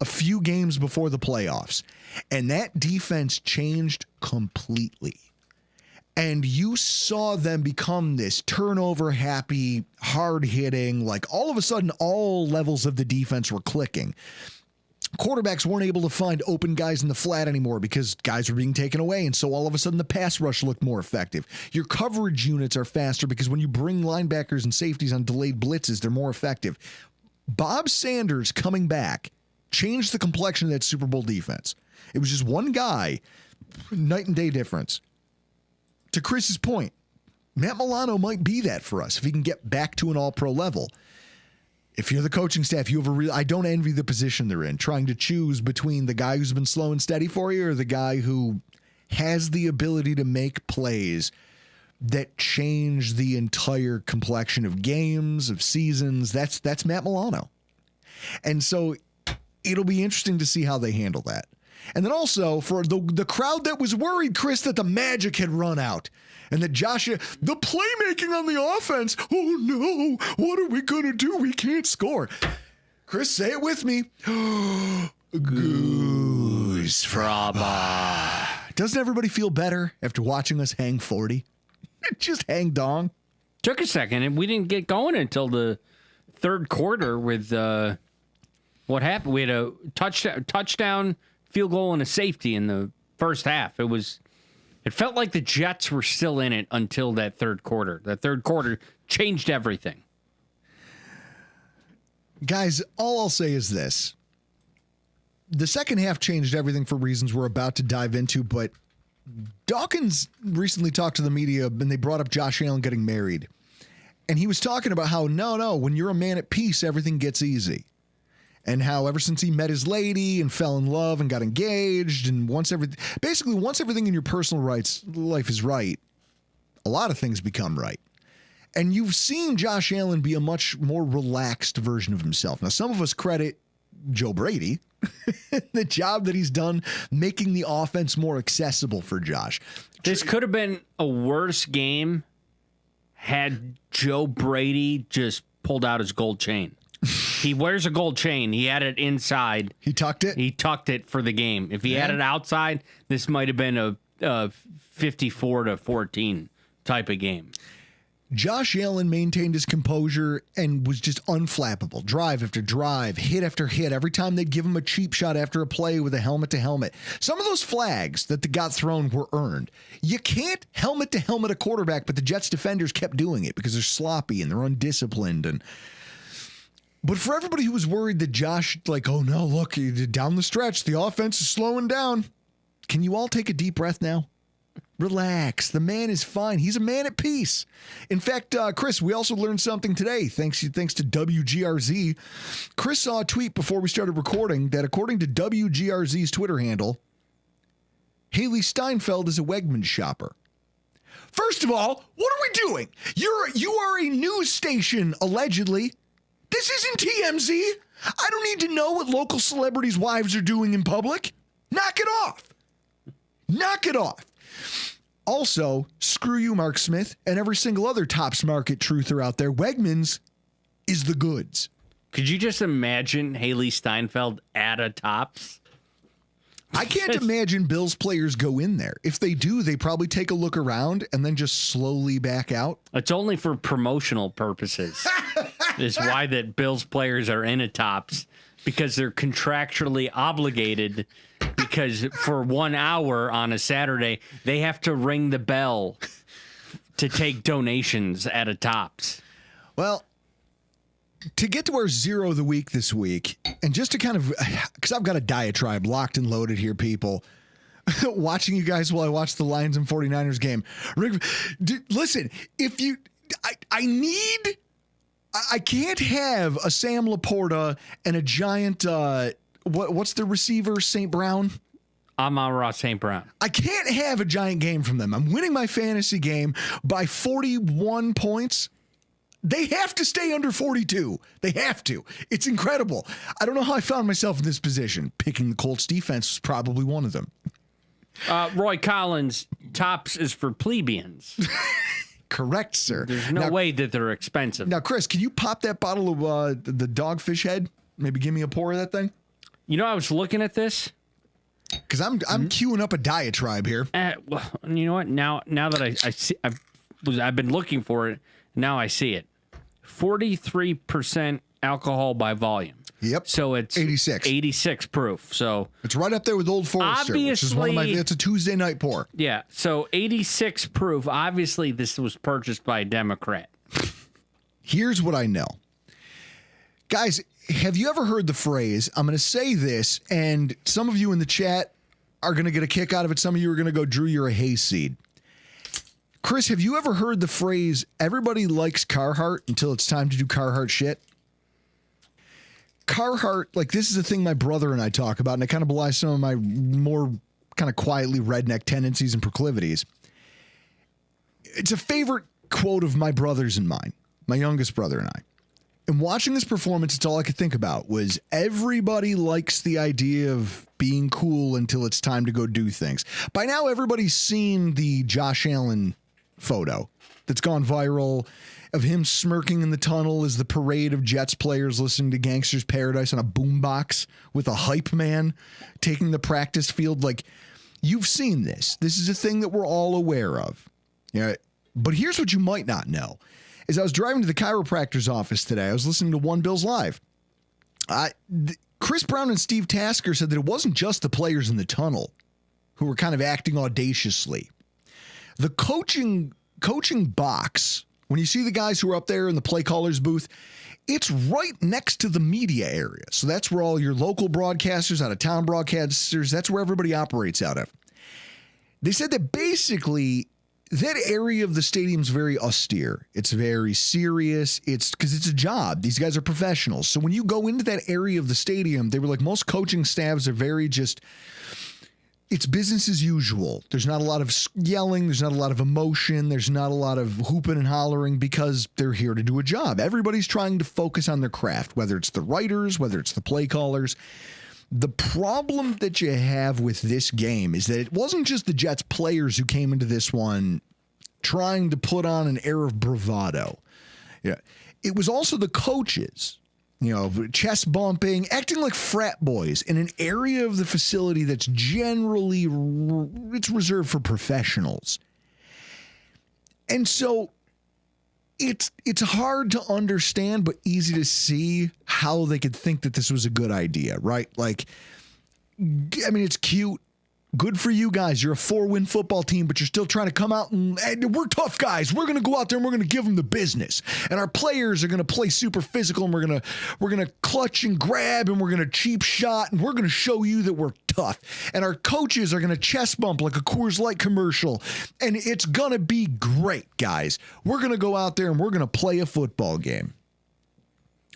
a few games before the playoffs. And that defense changed completely. And you saw them become this turnover happy, hard hitting, like all of a sudden all levels of the defense were clicking. Quarterbacks weren't able to find open guys in the flat anymore because guys were being taken away. And so all of a sudden the pass rush looked more effective. Your coverage units are faster because when you bring linebackers and safeties on delayed blitzes, they're more effective. Bob Sanders coming back changed the complexion of that Super Bowl defense. It was just one guy, night and day difference. To Chris's point, Matt Milano might be that for us if he can get back to an all-pro level. If you're the coaching staff, you have I don't envy the position they're in, trying to choose between the guy who's been slow and steady for you or the guy who has the ability to make plays that change the entire complexion of games, of seasons. That's Matt Milano. And so it'll be interesting to see how they handle that. And then also for the crowd that was worried, Chris, that the magic had run out and that Josh, the playmaking on the offense, oh no, what are we going to do? We can't score. Chris, say it with me. Goose fraba. Doesn't everybody feel better after watching us hang 40? Just hang dong. Took a second, and we didn't get going until the third quarter with what happened. We had a touchdown, field goal, and a safety in the first half. It felt like the Jets were still in it until that third quarter. That third quarter changed everything. Guys, all I'll say is this. The second half changed everything for reasons we're about to dive into, but Dawkins recently talked to the media and they brought up Josh Allen getting married. And he was talking about how, no, when you're a man at peace, everything gets easy. And how ever since he met his lady and fell in love and got engaged, and once everything in your personal life is right, a lot of things become right. And you've seen Josh Allen be a much more relaxed version of himself. Now, some of us credit Joe Brady, the job that he's done making the offense more accessible for Josh. This could have been a worse game had Joe Brady just pulled out his gold chain. He wears a gold chain. He had it inside. He tucked it? He tucked it for the game. If he had it outside, this might have been a 54-14 type of game. Josh Allen maintained his composure and was just unflappable. Drive after drive, hit after hit. Every time they'd give him a cheap shot after a play with a helmet-to-helmet. Some of those flags that got thrown were earned. You can't helmet-to-helmet a quarterback, but the Jets defenders kept doing it because they're sloppy and they're undisciplined. But for everybody who was worried that Josh, oh no, look, down the stretch, the offense is slowing down. Can you all take a deep breath now? Relax. The man is fine. He's a man at peace. In fact, Chris, we also learned something today, thanks to WGRZ. Chris saw a tweet before we started recording that according to WGRZ's Twitter handle, Haley Steinfeld is a Wegmans shopper. First of all, what are we doing? You are a news station, allegedly. This isn't TMZ. I don't need to know what local celebrities' wives are doing in public. Knock it off. Knock it off. Also, screw you, Mark Smith, and every single other Tops Market truther out there. Wegmans is the goods. Could you just imagine Haley Steinfeld at a Tops? I can't imagine Bills players go in there. If they do, they probably take a look around and then just slowly back out. It's only for promotional purposes. Is why that Bills players are in a Tops, because they're contractually obligated, because for 1 hour on a Saturday, they have to ring the bell to take donations at a Tops. Well, to get to our zero of the week this week, and just to kind of, because I've got a diatribe locked and loaded here, people, watching you guys while I watch the Lions and 49ers game. Listen, if you, I need I can't have a Sam Laporta and a giant, what's the receiver, St. Brown? Amon-Ra St. Brown. I can't have a giant game from them. I'm winning my fantasy game by 41 points. They have to stay under 42. They have to. It's incredible. I don't know how I found myself in this position. Picking the Colts defense was probably one of them. Roy Collins, tops is for plebeians. Correct, sir. There's no way that they're expensive. Now, Chris, can you pop that bottle of the Dogfish Head? Maybe give me a pour of that thing? You know, I was looking at this. Because I'm queuing up a diatribe here. Well, you know what? Now that I see, I've been looking for it. Now I see it. 43% alcohol by volume. Yep. So it's 86 proof. So it's right up there with Old Forester, which is one of my. It's a Tuesday night pour. Yeah. So 86 proof. Obviously, this was purchased by a Democrat. Here's what I know, guys. Have you ever heard the phrase? I'm going to say this, and some of you in the chat are going to get a kick out of it. Some of you are going to go, Drew, you're a hayseed. Chris, have you ever heard the phrase, everybody likes Carhartt until it's time to do Carhartt shit? Carhartt, like this is a thing my brother and I talk about, and it kind of belies some of my more kind of quietly redneck tendencies and proclivities. It's a favorite quote of my brother's and mine, my youngest brother and I. And watching this performance, it's all I could think about was everybody likes the idea of being cool until it's time to go do things. By now, everybody's seen the Josh Allen photo that's gone viral of him smirking in the tunnel as the parade of Jets players listening to Gangster's Paradise on a boombox with a hype man taking the practice field. Like, you've seen this. This is a thing that we're all aware of. Yeah. But here's what you might not know. As I was driving to the chiropractor's office today, I was listening to One Bills Live. Chris Brown and Steve Tasker said that it wasn't just the players in the tunnel who were kind of acting audaciously. The coaching box, when you see the guys who are up there in the play caller's booth, it's right next to the media area. So that's where all your local broadcasters, out of town broadcasters, that's where everybody operates out of. They said that basically that area of the stadium's very austere. It's very serious. It's because it's a job. These guys are professionals. So when you go into that area of the stadium, they were like, most coaching staffs are very just, it's business as usual. There's not a lot of yelling. There's not a lot of emotion. There's not a lot of hooping and hollering because they're here to do a job. Everybody's trying to focus on their craft, whether it's the writers, whether it's the play callers. The problem that you have with this game is that it wasn't just the Jets players who came into this one trying to put on an air of bravado. Yeah, it was also the coaches, chest bumping, acting like frat boys in an area of the facility that's generally it's reserved for professionals. And so it's hard to understand, but easy to see how they could think that this was a good idea, right? Like, I mean, it's cute. Good for you guys. You're a 4-win football team, but you're still trying to come out and we're tough guys. We're going to go out there and we're going to give them the business. And our players are going to play super physical and we're going to clutch and grab and we're going to cheap shot and we're going to show you that we're tough. And our coaches are going to chest bump like a Coors Light commercial. And it's going to be great, guys. We're going to go out there and we're going to play a football game.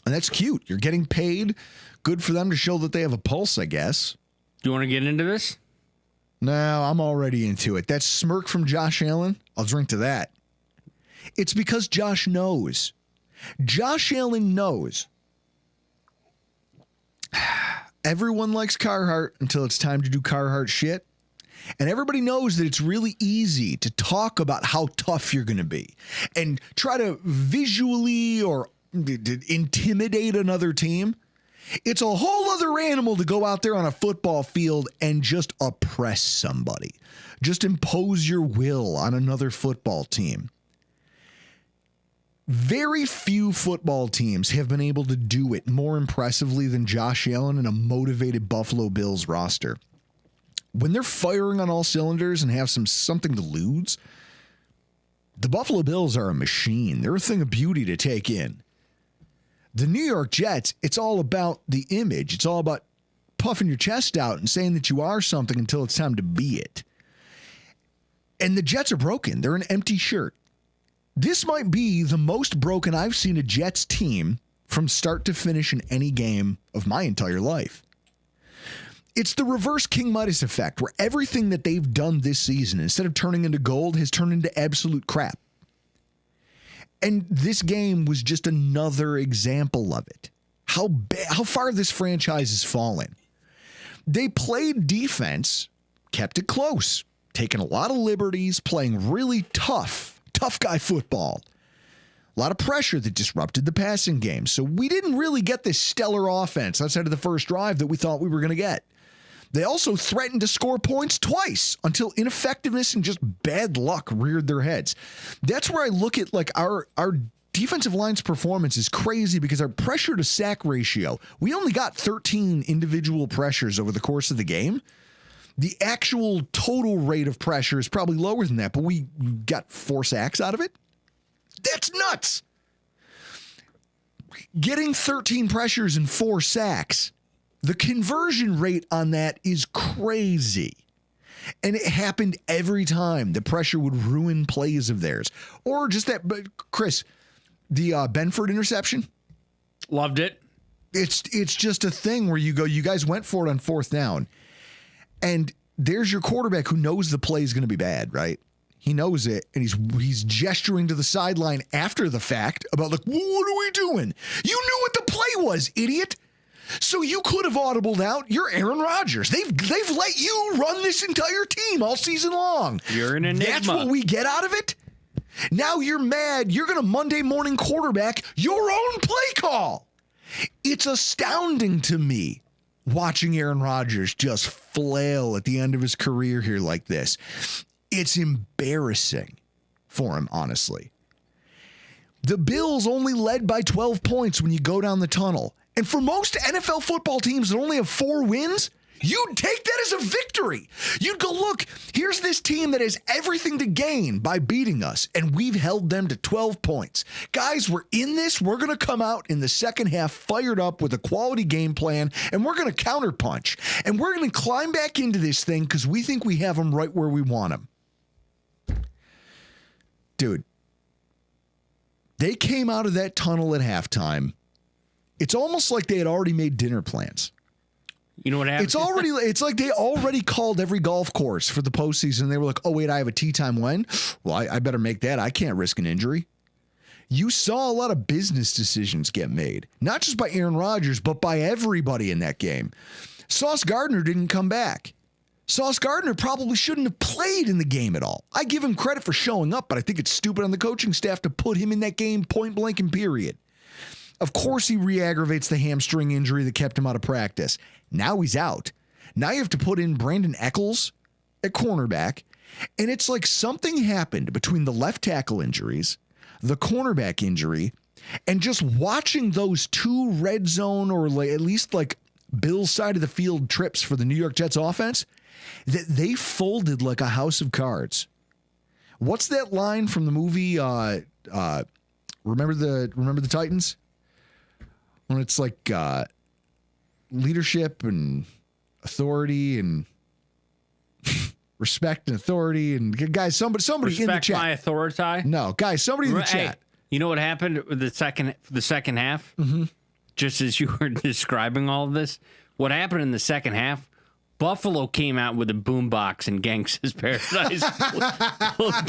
And that's cute. You're getting paid. Good for them to show that they have a pulse, I guess. Do you want to get into this? No, I'm already into it. That smirk from Josh Allen, I'll drink to that. It's because Josh knows. Josh Allen knows. Everyone likes Carhartt until it's time to do Carhartt shit. And everybody knows that it's really easy to talk about how tough you're going to be and try to visually or intimidate another team. It's a whole other animal to go out there on a football field and just oppress somebody. Just impose your will on another football team. Very few football teams have been able to do it more impressively than Josh Allen and a motivated Buffalo Bills roster. When they're firing on all cylinders and have something to lose, the Buffalo Bills are a machine. They're a thing of beauty to take in. The New York Jets, it's all about the image. It's all about puffing your chest out and saying that you are something until it's time to be it. And the Jets are broken. They're an empty shirt. This might be the most broken I've seen a Jets team from start to finish in any game of my entire life. It's the reverse King Midas effect, where everything that they've done this season, instead of turning into gold, has turned into absolute crap. And this game was just another example of it. How far this franchise has fallen. They played defense, kept it close, taking a lot of liberties, playing really tough guy football. A lot of pressure that disrupted the passing game. So we didn't really get this stellar offense outside of the first drive that we thought we were going to get. They also threatened to score points twice until ineffectiveness and just bad luck reared their heads. That's where I look at like our defensive line's performance is crazy because our pressure to sack ratio, we only got 13 individual pressures over the course of the game. The actual total rate of pressure is probably lower than that, but we got 4 sacks out of it. That's nuts. Getting 13 pressures and 4 sacks, the conversion rate on that is crazy. And it happened every time. The pressure would ruin plays of theirs. Or just that, but Chris, the Benford interception. Loved it. It's just a thing where you go, you guys went for it on 4th down. And there's your quarterback who knows the play is going to be bad, right? He knows it, and he's gesturing to the sideline after the fact about like, what are we doing? You knew what the play was, idiot. So you could have audibled out. You're Aaron Rodgers. They've let you run this entire team all season long. You're an enigma. That's what we get out of it. Now you're mad. You're going to Monday morning quarterback your own play call. It's astounding to me watching Aaron Rodgers just flail at the end of his career here like this. It's embarrassing for him, honestly. The Bills only led by 12 points when you go down the tunnel. And for most NFL football teams that only have 4 wins, you'd take that as a victory. You'd go, look, here's this team that has everything to gain by beating us, and we've held them to 12 points. Guys, we're in this. We're going to come out in the second half fired up with a quality game plan, and we're going to counterpunch. And we're going to climb back into this thing because we think we have them right where we want them. Dude, they came out of that tunnel at halftime. It's almost like they had already made dinner plans. You know what happened? It's like they already called every golf course for the postseason. They were like, oh, wait, I have a tee time when? Well, I better make that. I can't risk an injury. You saw a lot of business decisions get made, not just by Aaron Rodgers, but by everybody in that game. Sauce Gardner didn't come back. Sauce Gardner probably shouldn't have played in the game at all. I give him credit for showing up, but I think it's stupid on the coaching staff to put him in that game point blank and period. Of course, he re-aggravates the hamstring injury that kept him out of practice. Now he's out. Now you have to put in Brandon Eccles at cornerback. And it's like something happened between the left tackle injuries, the cornerback injury, and just watching those 2 red zone or at least like Bill's side of the field trips for the New York Jets offense, that they folded like a house of cards. What's that line from the movie Remember the Titans? When it's like leadership and authority and respect and authority and guys, somebody respect in the chat. My authority? No, guys, somebody in the chat. You know what happened with the second half? Mm-hmm. Just as you were describing all of this, what happened in the second half? Buffalo came out with a boombox and Gangsta's Paradise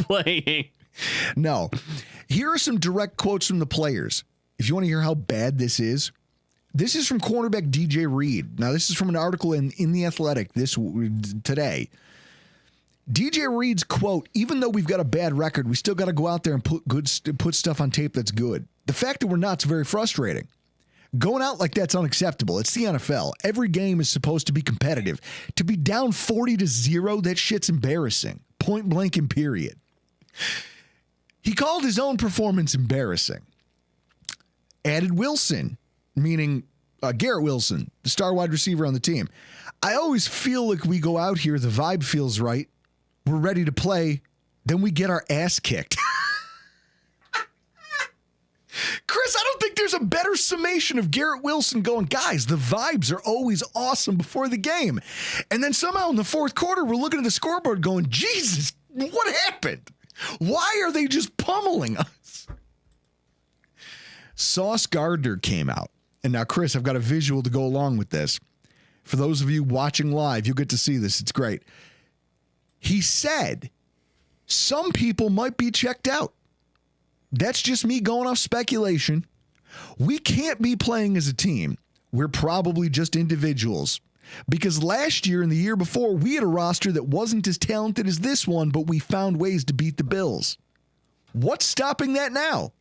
playing. No, here are some direct quotes from the players. If you want to hear how bad this is from cornerback DJ Reed. Now, this is from an article in The Athletic today. DJ Reed's quote, even though we've got a bad record, we still got to go out there and put stuff on tape that's good. The fact that we're not is very frustrating. Going out like that's unacceptable. It's the NFL. Every game is supposed to be competitive. To be down 40-0, that shit's embarrassing. Point blank and period. He called his own performance embarrassing. Added Wilson, meaning Garrett Wilson, the star wide receiver on the team. I always feel like we go out here, the vibe feels right, we're ready to play, then we get our ass kicked. Chris, I don't think there's a better summation of Garrett Wilson going, guys, the vibes are always awesome before the game. And then somehow in the fourth quarter, we're looking at the scoreboard going, Jesus, what happened? Why are they just pummeling us? Sauce Gardner came out. And now, Chris, I've got a visual to go along with this. For those of you watching live, you'll get to see this. It's great. He said some people might be checked out. That's just me going off speculation. We can't be playing as a team. We're probably just individuals. Because last year and the year before, we had a roster that wasn't as talented as this one, but we found ways to beat the Bills. What's stopping that now?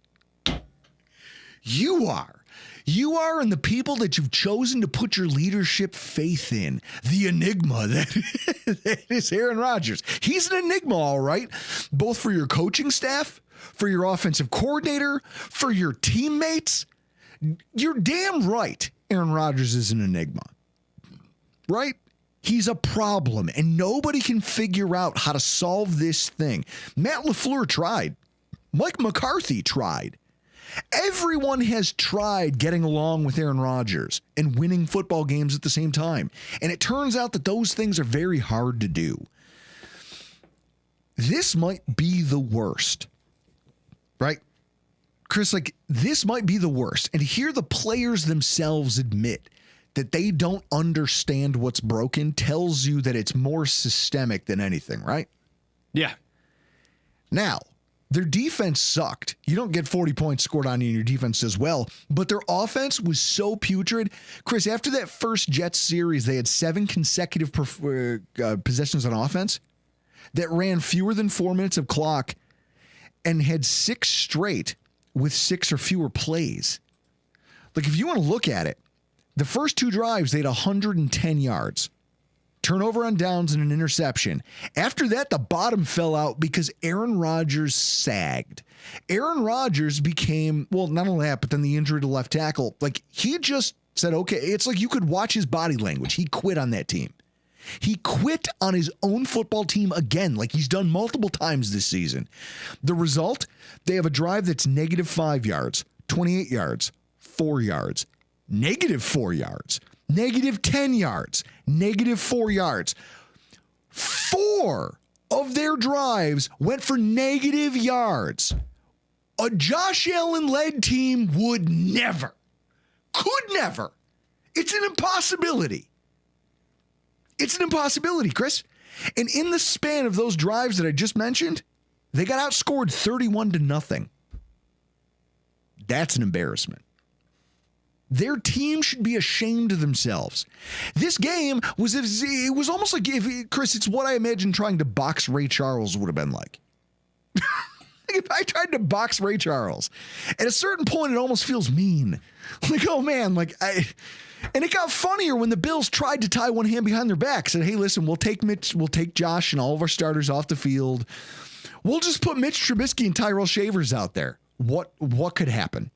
You are. You are, and the people that you've chosen to put your leadership faith in. The enigma that is Aaron Rodgers. He's an enigma, all right, both for your coaching staff, for your offensive coordinator, for your teammates. You're damn right Aaron Rodgers is an enigma, right? He's a problem, and nobody can figure out how to solve this thing. Matt LaFleur tried. Mike McCarthy tried. Everyone has tried getting along with Aaron Rodgers and winning football games at the same time. And it turns out that those things are very hard to do. This might be the worst, right? Chris, like, this might be the worst. And to hear the players themselves admit that they don't understand what's broken tells you that it's more systemic than anything, right? Yeah. Now, their defense sucked. You don't get 40 points scored on you and your defense does well, but their offense was so putrid. Chris, after that first Jets series, they had 7 consecutive possessions on offense that ran fewer than 4 minutes of clock and had 6 straight with 6 or fewer plays. Like, if you want to look at it, the first 2 drives, they had 110 yards. Turnover on downs and an interception. After that, the bottom fell out because Aaron Rodgers sagged. Aaron Rodgers became, well, not only that, but then the injury to left tackle. Like, he just said, okay, it's like you could watch his body language. He quit on that team. He quit on his own football team again, like he's done multiple times this season. The result, they have a drive that's -5 yards, 28 yards, 4 yards, -4 yards. -10 yards, -4 yards. 4 of their drives went for negative yards. A Josh Allen-led team would never, could never. It's an impossibility. It's an impossibility, Chris. And in the span of those drives that I just mentioned, they got outscored 31-0. That's an embarrassment. Their team should be ashamed of themselves. This game was, it was almost like, Chris, it's what I imagine trying to box Ray Charles would have been like. If I tried to box Ray Charles, at a certain point, it almost feels mean. Like, oh man, and it got funnier when the Bills tried to tie one hand behind their back. Said, hey, listen, we'll take Josh and all of our starters off the field. We'll just put Mitch Trubisky and Tyrell Shavers out there. What could happen?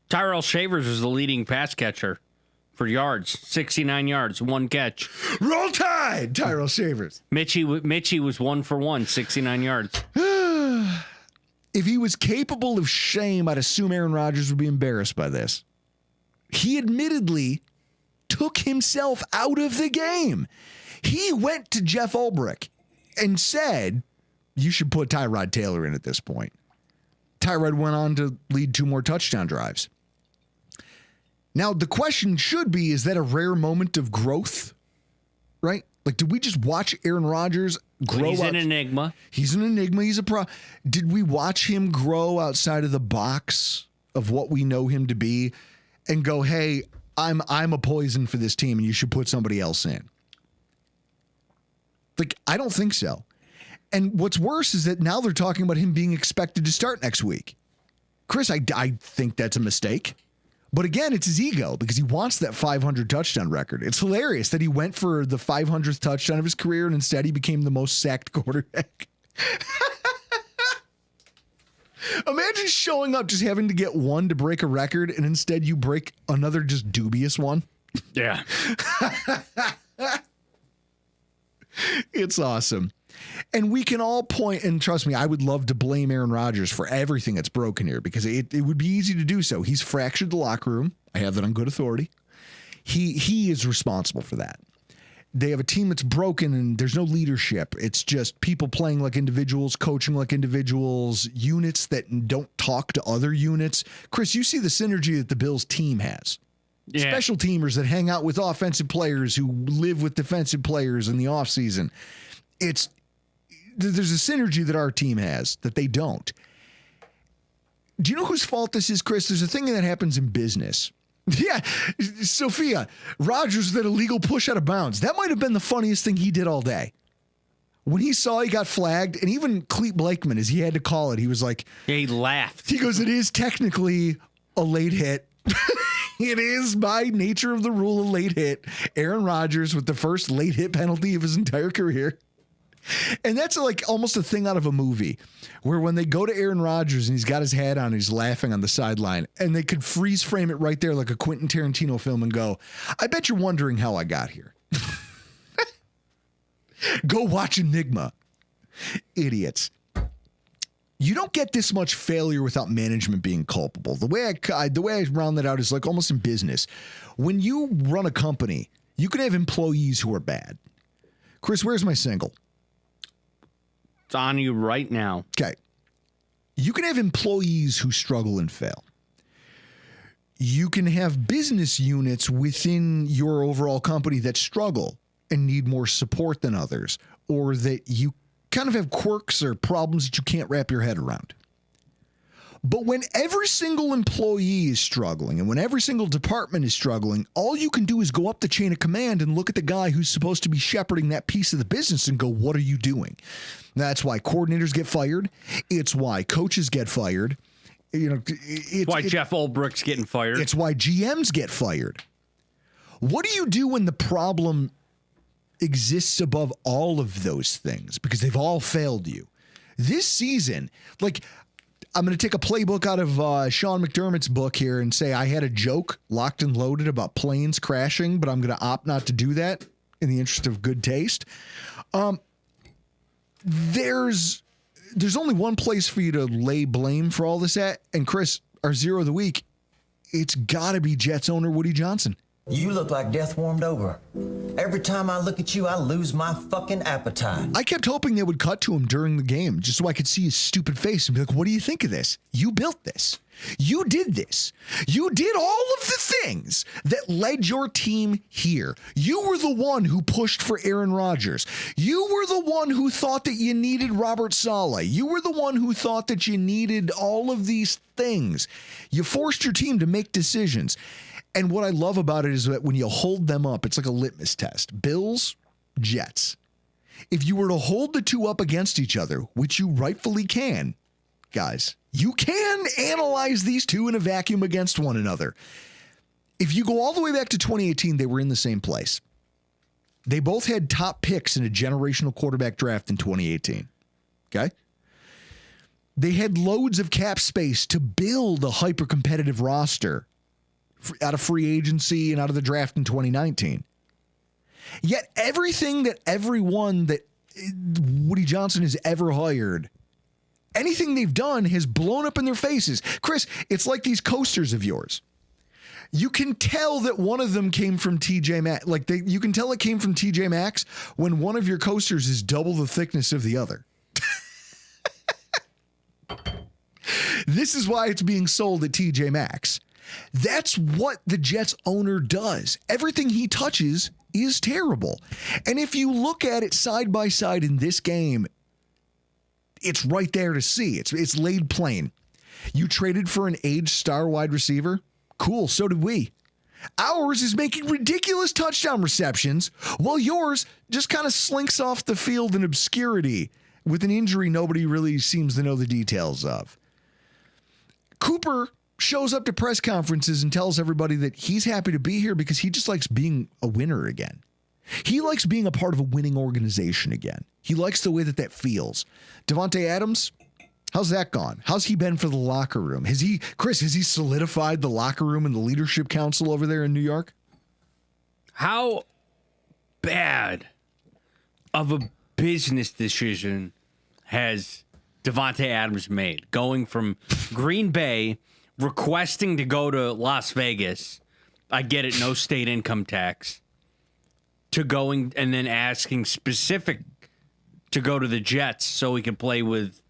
Tyrell Shavers is the leading pass catcher for yards, 69 yards, 1 catch. Roll Tide, Tyrell Shavers. Mitchie was 1 for 1, 69 yards. If he was capable of shame, I'd assume Aaron Rodgers would be embarrassed by this. He admittedly took himself out of the game. He went to Jeff Ulbrich and said, you should put Tyrod Taylor in at this point. Tyrod went on to lead 2 more touchdown drives. Now, the question should be, is that a rare moment of growth? Right? Like, did we just watch Aaron Rodgers grow? He's an enigma. He's an enigma. He's a pro. Did we watch him grow outside of the box of what we know him to be and go, hey, I'm a poison for this team and you should put somebody else in? Like, I don't think so. And what's worse is that now they're talking about him being expected to start next week. Chris, I think that's a mistake. But again, it's his ego because he wants that 500 touchdown record. It's hilarious that he went for the 500th touchdown of his career and instead he became the most sacked quarterback. Imagine showing up just having to get one to break a record and instead you break another just dubious one. Yeah. It's awesome. And we can all point, and trust me, I would love to blame Aaron Rodgers for everything that's broken here because it would be easy to do so. He's fractured the locker room. I have that on good authority. He is responsible for that. they have a team that's broken and there's no leadership. It's just people playing like individuals, coaching like individuals, units that don't talk to other units. Chris, you see the synergy that the Bills team has. Yeah. Special teamers that hang out with offensive players who live with defensive players in the offseason. There's a synergy that our team has that they don't. Do you know whose fault this is, Chris? There's a thing that happens in business. Yeah, Sophia, Rodgers did a legal push out of bounds. That might have been the funniest thing he did all day. When he saw he got flagged, and even Clete Blakeman, as he had to call it, he was like... Yeah, he laughed. He goes, it is technically a late hit. It is, by nature of the rule, a late hit. Aaron Rodgers with the first late hit penalty of his entire career. And that's like almost a thing out of a movie where when they go to Aaron Rodgers and he's got his hat on and he's laughing on the sideline and they could freeze frame it right there like a Quentin Tarantino film and go, I bet you're wondering how I got here. Go watch Enigma. Idiots. You don't get this much failure without management being culpable. The way I round that out is like almost in business. When you run a company, you can have employees who are bad. Chris, where's my single? It's on you right now. Okay. You can have employees who struggle and fail. You can have business units within your overall company that struggle and need more support than others, or that you kind of have quirks or problems that you can't wrap your head around. But when every single employee is struggling and when every single department is struggling, all you can do is go up the chain of command and look at the guy who's supposed to be shepherding that piece of the business and go, what are you doing? That's why coordinators get fired. It's why coaches get fired. You know, it's why Jeff Ulbricht's getting fired. It's why GMs get fired. What do you do when the problem exists above all of those things? Because they've all failed you. This season, like... I'm going to take a playbook out of Sean McDermott's book here and say I had a joke locked and loaded about planes crashing, but I'm going to opt not to do that in the interest of good taste. There's only one place for you to lay blame for all this at, and Chris, our zero of the week, it's got to be Jets owner Woody Johnson. You look like death warmed over. Every time I look at you, I lose my fucking appetite. I kept hoping they would cut to him during the game just so I could see his stupid face and be like, what do you think of this? You built this. You did this. You did all of the things that led your team here. You were the one who pushed for Aaron Rodgers. You were the one who thought that you needed Robert Saleh. You were the one who thought that you needed all of these things. You forced your team to make decisions. And what I love about it is that when you hold them up, it's like a litmus test. Bills, Jets. If you were to hold the two up against each other, which you rightfully can, guys, you can analyze these two in a vacuum against one another. If you go all the way back to 2018, they were in the same place. They both had top picks in a generational quarterback draft in 2018. Okay? They had loads of cap space to build a hyper-competitive roster out of free agency and out of the draft in 2019. Yet everything that everyone that Woody Johnson has ever hired, anything they've done has blown up in their faces. Chris, it's like these coasters of yours. You can tell that one of them came from TJ Maxx. You can tell it came from TJ Maxx when one of your coasters is double the thickness of the other. This is why it's being sold at TJ Maxx. That's what the Jets owner does. Everything he touches is terrible. And if you look at it side by side in this game, it's right there to see. It's laid plain. You traded for an aged star wide receiver? Cool, so did we. Ours is making ridiculous touchdown receptions, while yours just kind of slinks off the field in obscurity with an injury nobody really seems to know the details of. Cooper shows up to press conferences and tells everybody that he's happy to be here because he just likes being a winner again. He likes being a part of a winning organization again. He likes the way that feels. Davante Adams, how's that gone? How's he been for the locker room? Has he solidified the locker room and the leadership council over there in New York? How bad of a business decision has Davante Adams made going from Green Bay requesting to go to Las Vegas? I get it, no state income tax. to going and then asking specific to go to the Jets so he can play with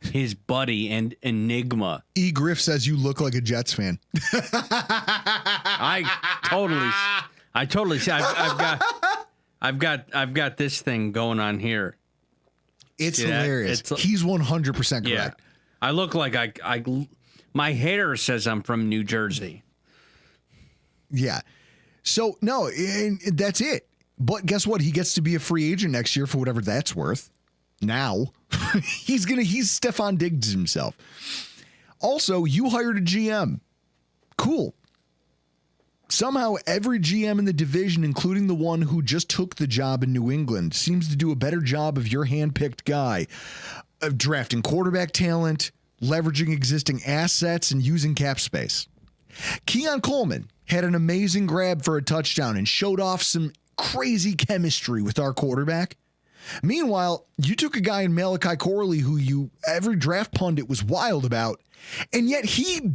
his buddy and Enigma. E. Griff says you look like a Jets fan. I totally see. I've got this thing going on here. It's hilarious. He's 100% correct. Yeah. I look like my hair says I'm from New Jersey. Yeah. So no, and that's it. But guess what? He gets to be a free agent next year for whatever that's worth. Now he's Stephon Diggs himself. Also, you hired a GM. Cool. Somehow every GM in the division, including the one who just took the job in New England, seems to do a better job of your handpicked guy of drafting quarterback talent, leveraging existing assets, and using cap space. Keon Coleman had an amazing grab for a touchdown and showed off some crazy chemistry with our quarterback. Meanwhile, you took a guy in Malachi Corley who every draft pundit was wild about, and yet he didn't